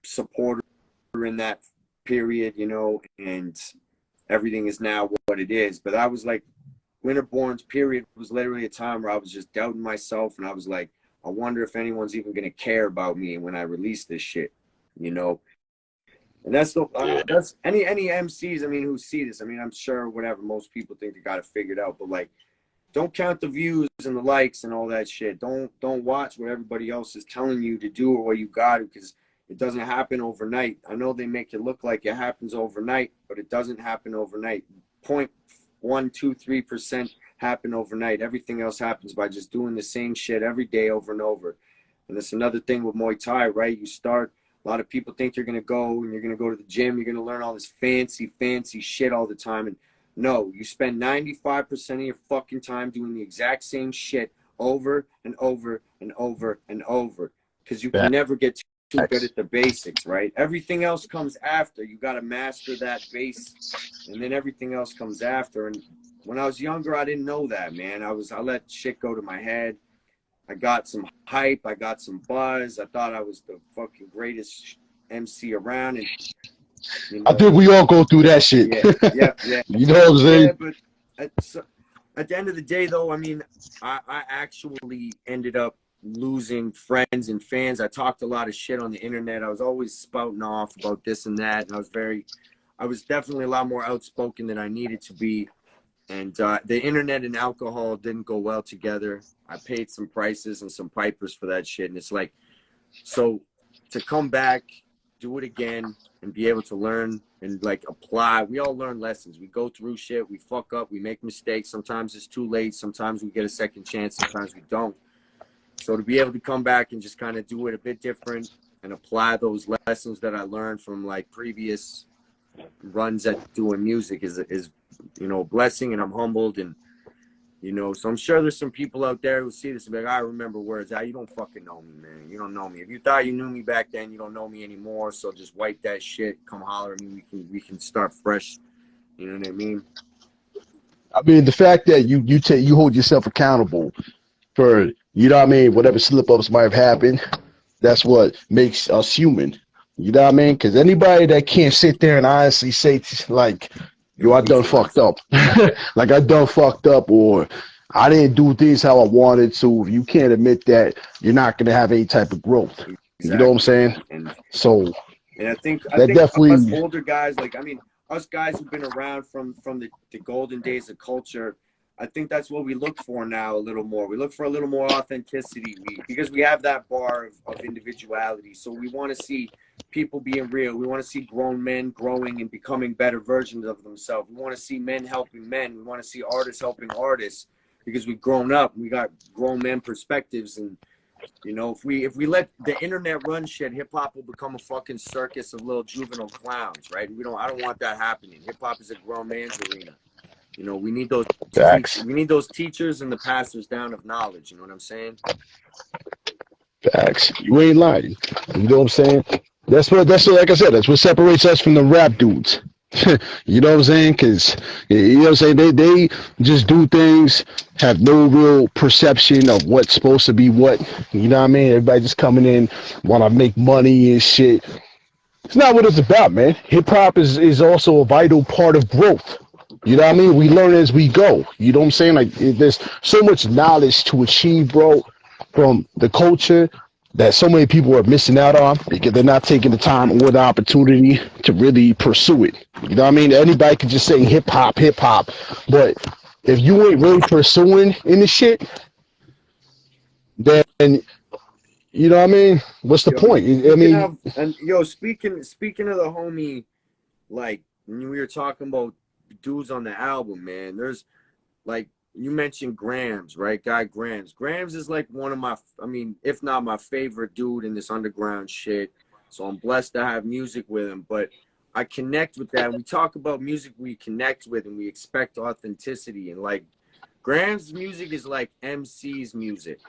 supporter in that period, you know, and everything is now what it is. But I was like, Winterborn's period was literally a time where I was just doubting myself, and I was like, I wonder if anyone's even going to care about me when I release this shit, you know. And that's any MCs, I mean, who see this. I mean, I'm sure whatever, most people think they got it figured out, but like, don't count the views and the likes and all that shit. Don't watch what everybody else is telling you to do or what you got, because it doesn't happen overnight. I know they make it look like it happens overnight, but it doesn't happen overnight. 0.123% happen overnight. Everything else happens by just doing the same shit every day over and over. And that's another thing with Muay Thai, right? You start, a lot of people think you're going to go and you're going to go to the gym, you're going to learn all this fancy shit all the time. And no, you spend 95% of your fucking time doing the exact same shit over and over and over and over, because you can never get too good at the basics, right? Everything else comes after. You got to master that base, and then everything else comes after. And when I was younger, I didn't know that, man. I let shit go to my head. I got some hype. I got some buzz. I thought I was the fucking greatest MC around. And you know, I think we all go through that shit. Yeah. You know what I'm saying? Yeah, but at the end of the day, though, I mean, I actually ended up losing friends and fans. I talked a lot of shit on the internet. I was always spouting off about this and that. And I was definitely a lot more outspoken than I needed to be. And the internet and alcohol didn't go well together. I paid some prices and some pipers for that shit. And it's like, so to come back, do it again, and be able to learn and like apply. We all learn lessons. We go through shit. We fuck up. We make mistakes. Sometimes it's too late. Sometimes we get a second chance. Sometimes we don't. So to be able to come back and just kind of do it a bit different and apply those lessons that I learned from like previous runs at doing music is you know, a blessing, and I'm humbled. And you know, so I'm sure there's some people out there who see this and be like, I remember words. You don't fucking know me, man. You don't know me. If you thought you knew me back then, you don't know me anymore. So just wipe that shit. Come holler at me. We can start fresh. You know what I mean? I mean, the fact that you hold yourself accountable for, you know what I mean, whatever slip ups might have happened, that's what makes us human. You know what I mean? Because anybody that can't sit there and honestly say, like, yo, I done fucked up. Like, I done fucked up, or I didn't do things how I wanted to. If you can't admit that, you're not going to have any type of growth. Exactly. You know what I'm saying? And I think definitely us older guys, like, I mean, us guys who've been around from the golden days of culture, I think that's what we look for now a little more. We look for a little more authenticity because we have that bar of individuality. So we want to see people being real. We want to see grown men growing and becoming better versions of themselves. We want to see men helping men. We want to see artists helping artists, because we've grown up. We got grown men perspectives. And, you know, if we let the internet run shit, hip hop will become a fucking circus of little juvenile clowns, right? I don't want that happening. Hip hop is a grown man's arena. You know, we need those teachers and the passers down of knowledge. You know what I'm saying? Facts. You ain't lying. You know what I'm saying? That's what, like I said, that's what separates us from the rap dudes. You know what I'm saying? Because, you know what I'm saying, they just do things, have no real perception of what's supposed to be what. You know what I mean? Everybody just coming in, want to make money and shit. It's not what it's about, man. Hip hop is also a vital part of growth. You know what I mean? We learn as we go. You know what I'm saying? Like there's so much knowledge to achieve, bro, from the culture that so many people are missing out on because they're not taking the time or the opportunity to really pursue it. You know what I mean? Anybody can just say hip hop, but if you ain't really pursuing any shit, then you know what I mean? What's the Yo, point? I speaking mean, of, and yo, speaking of the homie, like when we were talking about dudes on the album, man, there's like you mentioned Grams, right? Guy Grams. Grams is like one of my, I mean, if not my favorite dude in this underground shit. So I'm blessed to have music with him, but I connect with that. We talk about music we connect with and we expect authenticity. And like Grams' music is like MC's music.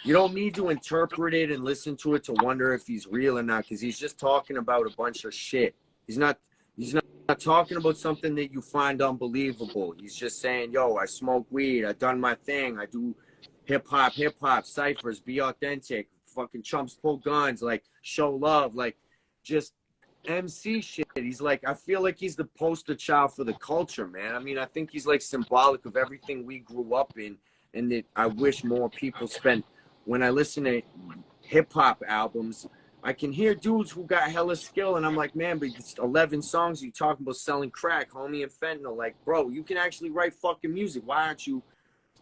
You don't need to interpret it and listen to it to wonder if he's real or not, because he's just talking about a bunch of shit. He's not he's not talking about something that you find unbelievable. He's just saying, yo, I smoke weed, I done my thing, I do hip hop, ciphers, be authentic, fucking chumps pull guns, like show love, like just MC shit. He's like, I feel like he's the poster child for the culture, man. I mean, I think he's like symbolic of everything we grew up in, and that I wish more people spent. When I listen to hip hop albums, I can hear dudes who got hella skill, and I'm like, man, but it's 11 songs you talking about selling crack, homie, and fentanyl. Like, bro, you can actually write fucking music. Why aren't you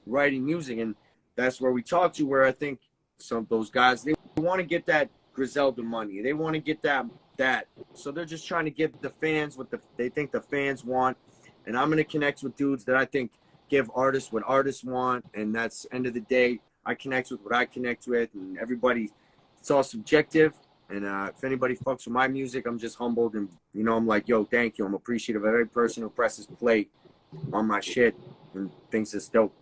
writing music? And that's where we talk to, where I think some of those guys, they want to get that Griselda money. They want to get that. So they're just trying to give the fans what they think the fans want. And I'm going to connect with dudes that I think give artists what artists want. And that's end of the day, I connect with what I connect with, and everybody, it's all subjective. And if anybody fucks with my music, I'm just humbled, and I'm like, yo, thank you. I'm appreciative of every person who presses play on my shit and thinks it's dope.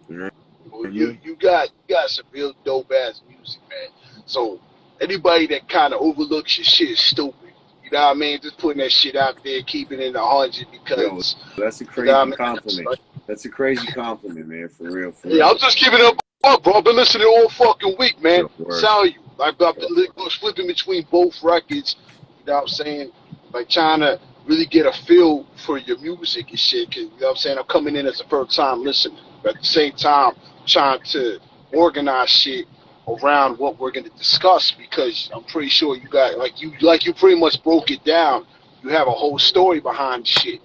You know? Well, And you you? you got you got some real dope ass music, man. So anybody that kind of overlooks your shit is stupid. You know what I mean? Just putting that shit out there, keeping it 100 Yo, because that's a you know what I crazy mean. compliment. That's a crazy compliment, man. For real, for Yeah, real. I'm just keeping it up, bro. I've been listening all fucking week, man. Yo, word. Tell you, I've Yo, been flipping between both records. You know what I'm saying? Like trying to really get a feel for your music and shit. 'Cause, you know what I'm saying? I'm coming in as a first time listener, but at the same time trying to organize shit around what we're gonna discuss because I'm pretty sure you got like you pretty much broke it down. You have a whole story behind shit.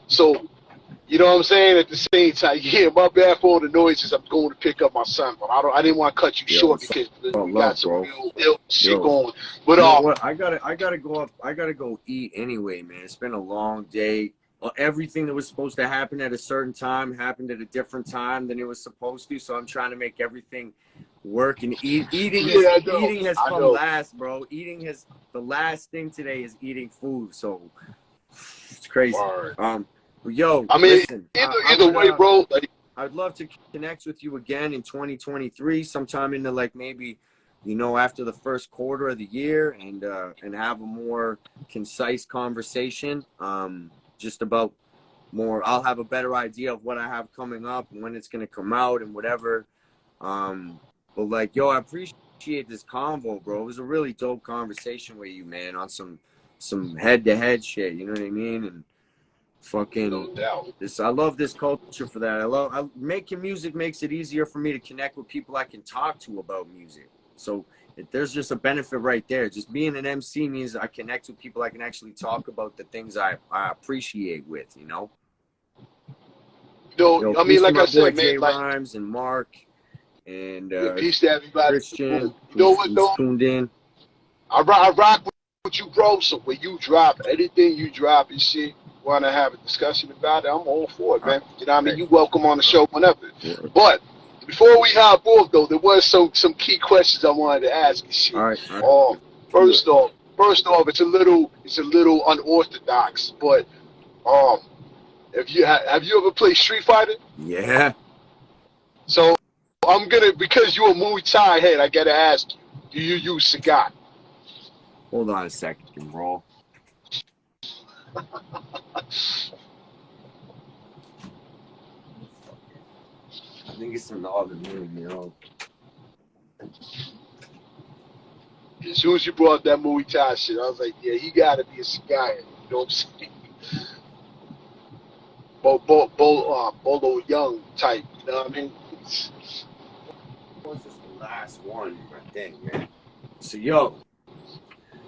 So you know what I'm saying? At the same time, yeah, my bad for all the noises. I'm going to pick up my son, but I didn't want to cut you yo, short it's because all we got love, some bro. real ill shit Yo, going. But you know what? I gotta go up. I gotta go eat anyway, man. It's been a long day. Everything that was supposed to happen at a certain time happened at a different time than it was supposed to. So I'm trying to make everything work. And yeah, eating has I come know. last, bro. The last thing today is eating food. So it's crazy. Word. But yo, I mean, listen, either way, bro. Like, I'd love to connect with you again in 2023, sometime into like maybe, after the first quarter of the year, and have a more concise conversation. Just about more. I'll have a better idea of what I have coming up and when it's gonna come out and whatever. But like, yo, I appreciate this convo, bro. It was a really dope conversation with you, man, on some head to head shit. You know what I mean? And fucking no doubt. this, I love this culture for that. Making music makes it easier for me to connect with people I can talk to about music. So there's just a benefit right there. Just being an MC means I connect with people I can actually talk about the things I appreciate with, No, I mean, Peace to like my I boy said, man. Jay Like, Rhymes and Mark and yeah, peace to everybody in the Christian room. You know what, who's though? tuned in. I rock with you, bro. So when you drop anything, you drop and shit, want to have a discussion about it, I'm all for it, All man. You know what I mean? right. You welcome on the show whenever. Word. But before we hop off, though, there was some key questions I wanted to ask and All shit. right. Do it. First off, it's a little unorthodox, but um, have you ever played Street Fighter? Yeah. So I'm gonna because you're a Muay Thai head, I gotta ask you, do you use Sagat? Hold on a second, bro. I think it's in the other room, As soon as you brought up that Muay Thai shit, I was like, yeah, he gotta be a Sagai. You know what I'm saying? Bolo Young type. You know what I mean? What's this the last one, I think, man? So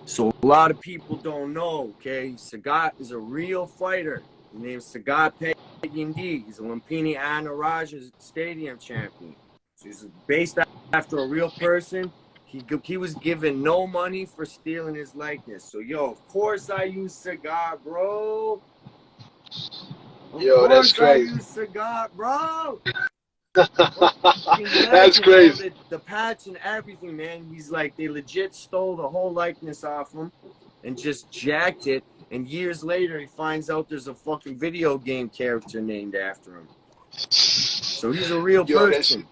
so a lot of people don't know, okay? Sagat is a real fighter. His name's Sagat Peguindi. He's a Lumpini Anaraja Stadium champion. So he's based after a real person. He was given no money for stealing his likeness. So, of course I use Sagat, bro. Yo, that's crazy. I use Sagat, bro. That's crazy. The patch and everything, man. He's like, they legit stole the whole likeness off him and just jacked it. And years later, he finds out there's a fucking video game character named after him. So he's a real person.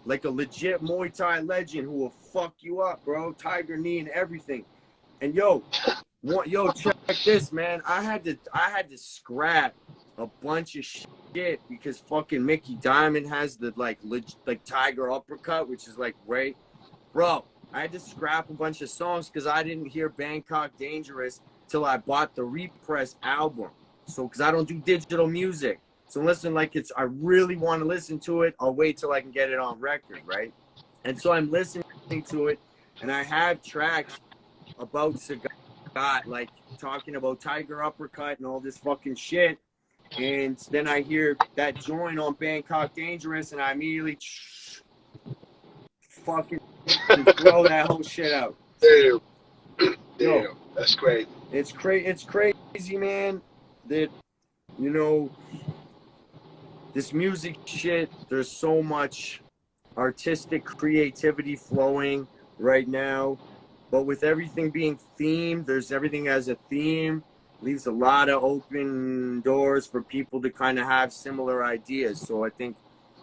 Like a legit Muay Thai legend who will fuck you up, bro. Tiger knee and everything. And check this, man. I had to scrap a bunch of shit because fucking Mickey Diamond has the like Tiger uppercut, which is like right, bro. I had to scrap a bunch of songs because I didn't hear Bangkok Dangerous till I bought the Repress album. So because I don't do digital music. So listen, like I really want to listen to it. I'll wait till I can get it on record, right? And so I'm listening to it, and I have tracks about Sagat, like talking about Tiger uppercut and all this fucking shit. And then I hear that joint on Bangkok Dangerous, and I immediately fucking throw that whole shit out. Damn, that's crazy. It's crazy, man. That this music shit. There's so much artistic creativity flowing right now, but with everything being themed, there's everything as a theme. Leaves a lot of open doors for people to kind of have similar ideas. So I think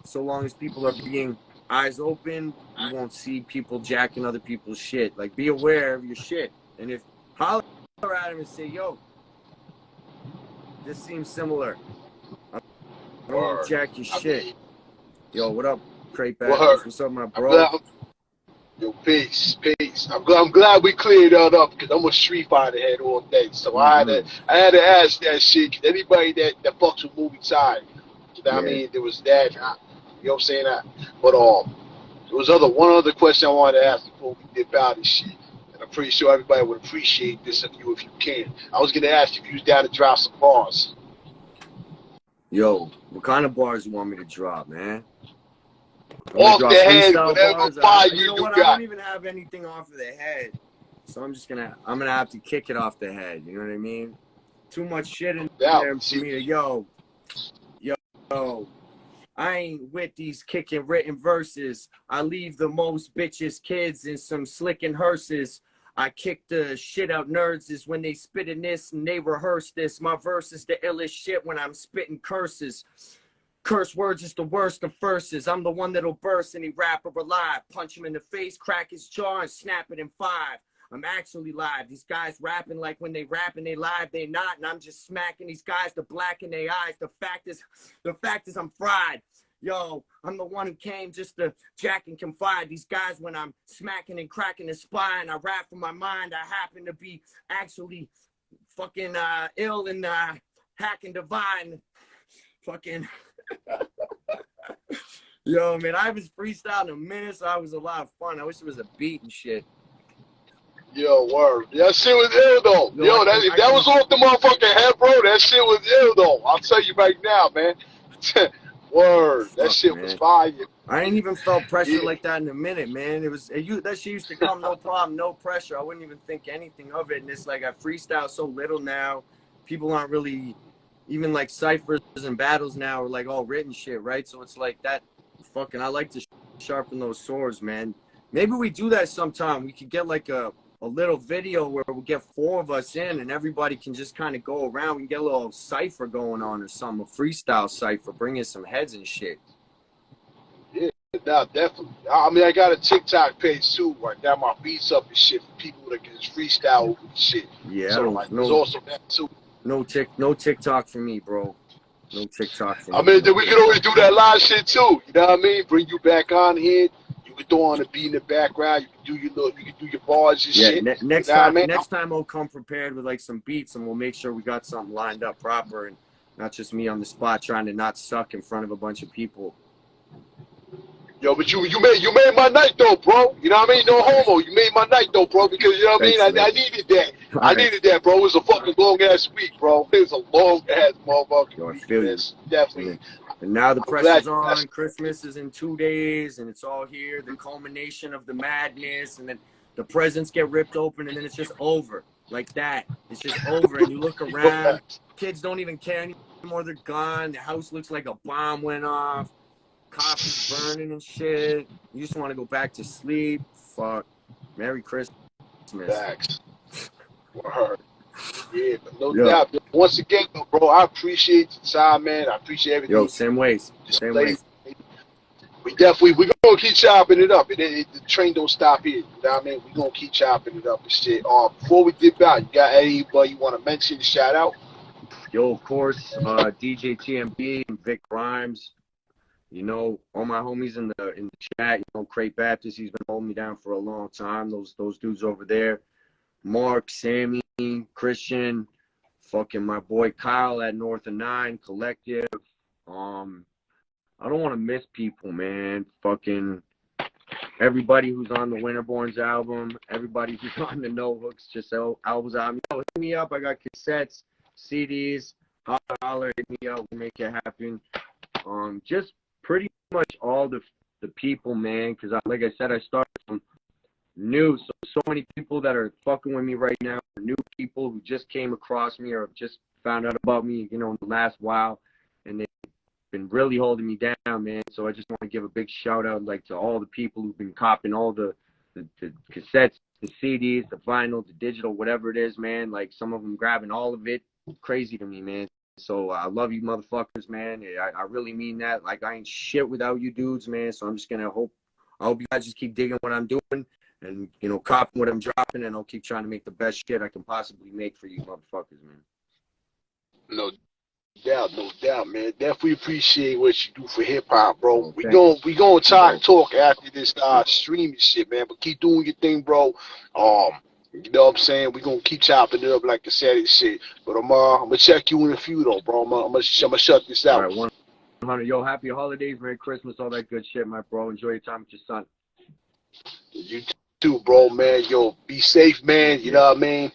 so long as people are being eyes open, you won't see people jacking other people's shit. Like, be aware of your shit. And if holler at him and say, yo, this seems similar. I don't want to jack your shit. Yo, what up, Crate Baggers? What's up, my bro? Yo, peace. I'm glad we cleared that up because I'm a Street Fighter head all day. So I had to ask that shit because anybody that fucks with Muay Thai, you know what I mean? There was that, you know what I'm saying? But there was one other question I wanted to ask before we dip out this shit. And I'm pretty sure everybody would appreciate this of you if you can. I was going to ask if you was down to drop some bars. Yo, what kind of bars you want me to drop, man? Off the head, whatever fire you got. I don't even have anything off of the head, so I'm gonna have to kick it off the head. You know what I mean? Too much shit in there for me to yo. I ain't with these kicking written verses. I leave the most bitches kids in some slicking hearses. I kick the shit out nerds is when they spitting this and they rehearse this. My verse is the illest shit when I'm spitting curses. Curse words is the worst of verses. I'm the one that'll burst any rapper alive. Punch him in the face, crack his jaw, and snap it in 5. I'm actually live. These guys rapping like when they rapping they live, they not. And I'm just smacking these guys to black in their eyes. The fact is I'm fried. Yo, I'm the one who came just to jack and confide. These guys, when I'm smacking and cracking the spine, I rap from my mind. I happen to be actually fucking ill and hacking divine. Fucking... Yo, man, I was freestyling a minute, so I was a lot of fun. I wish it was a beat and shit. Yo, word. That shit was ill, though. Yo, that was off the motherfucking head, bro. That shit was ill, though. I'll tell you right now, man. Word. That shit was fire. I ain't even felt pressure like that in a minute, man. That shit used to come, no problem, no pressure. I wouldn't even think anything of it. And it's like I freestyle so little now. People aren't really... Even like ciphers and battles now are like all written shit, right? So it's like that fucking, I like to sharpen those swords, man. Maybe we do that sometime. We could get like a little video where we get 4 of us in and everybody can just kind of go around. We can get a little cipher going on or something, a freestyle cipher, bring in some heads and shit. Yeah, no, definitely. I mean, I got a TikTok page too where I got my beats up and shit for people that can just freestyle over the shit. Yeah, so like, there's also that too. No TikTok for me, bro. No TikTok for me. I mean, we can always do that live shit too. You know what I mean? Bring you back on here. You You can throw on a beat in the background. You can do your bars and Yeah, shit. next You know what I time, mean? next time I'll come prepared with like some beats, and we'll make sure we got something lined up proper, and not just me on the spot trying to not suck in front of a bunch of people. Yo, but you made my night though, bro. You know what I mean? No homo. You made my night though, bro, because you know what I mean? Thanks, I man. needed that. All I right. needed that, bro. It was a fucking long ass week, bro. It was a long ass motherfucking Yo, I week. feel you. That's definitely. And now the I'm glad pressure's you on. Christmas is in 2 days, and it's all here. The culmination of the madness, and then the presents get ripped open, and then it's just over like that. It's just over, and you look around. Kids don't even care anymore. They're gone. The house looks like a bomb went off. Coffee's burning and shit. You just want to go back to sleep. Fuck. Merry Christmas. Facts. Word. Yeah, but no Yo. doubt. Once again, though, bro, I appreciate the time, man. I appreciate everything. Yo, same ways. Same ways. We're gonna keep chopping it up. The train don't stop here. You know what I mean? We're gonna keep chopping it up and shit. Before we dip out, you got anybody you want to mention, shout out? Yo, of course, DJ TMB and Vic Rhymes. You know, all my homies in the chat. You know, Crate Baptist. He's been holding me down for a long time. Those dudes over there. Mark, Sammy, Christian, fucking my boy Kyle at North of 9 Collective. I don't want to miss people, man. Fucking everybody who's on the Winterborns album, everybody who's on the No Hooks Just albums out. Yo, hit me up. I got cassettes, CDs. Holler, hit me up. We'll make it happen. Just pretty much all the people, man. Because like I said, I started from new. So many people that are fucking with me right now. New people who just came across me or just found out about me, you know, in the last while, and they've been really holding me down, man. So I just want to give a big shout out, like, to all the people who've been copping all the cassettes, the CDs, the vinyl, the digital, whatever it is, man. Like, some of them grabbing all of it. Crazy to me, man. So I love you motherfuckers, man. I really mean that. Like, I ain't shit without you dudes, man. So I'm just gonna I hope you guys just keep digging what I'm doing and, you know, copping what I'm dropping, and I'll keep trying to make the best shit I can possibly make for you motherfuckers, man. No doubt, man. Definitely appreciate what you do for hip hop, bro. Oh, We gonna talk after this streaming shit, man. But keep doing your thing, bro. You know what I'm saying? We gonna keep chopping it up like I said and shit. But I'm gonna check you in a few though, bro. I'm gonna shut this out. All right, 100. Yo, happy holidays, Merry Christmas, all that good shit, my bro. Enjoy your time with your son. You too, bro, man. Yo, be safe, man. You know what I mean?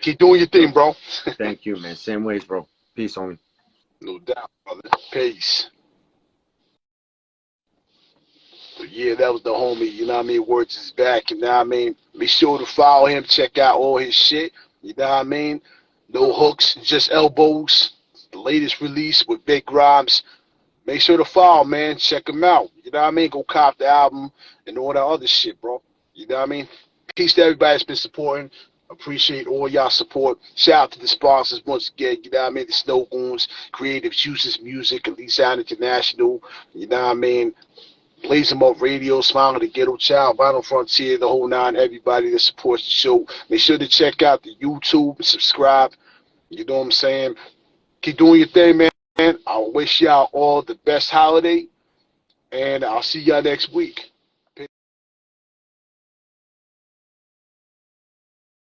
Keep doing your thing, bro. Thank you, man. Same ways, bro. Peace, homie. No doubt, brother. Peace. But yeah, that was the homie, you know what I mean? Words is back, you know what I mean? Be sure to follow him, check out all his shit, you know what I mean? No hooks, just elbows. The latest release with Big Rhymes. Make sure to follow, man. Check him out. You know what I mean? Go cop the album and all that other shit, bro. You know what I mean? Peace to everybody that's been supporting. Appreciate all y'all support. Shout out to the sponsors once again. You know what I mean? The Snow Goons, Creative Juices Music, Elite Sound International. You know what I mean? Blaze 'em Up Radio, Smile of the Ghetto Child, Vinyl Frontier, the whole nine, everybody that supports the show. Make sure to check out the YouTube and subscribe. You know what I'm saying? Keep doing your thing, man. I wish y'all all the best holiday, and I'll see y'all next week.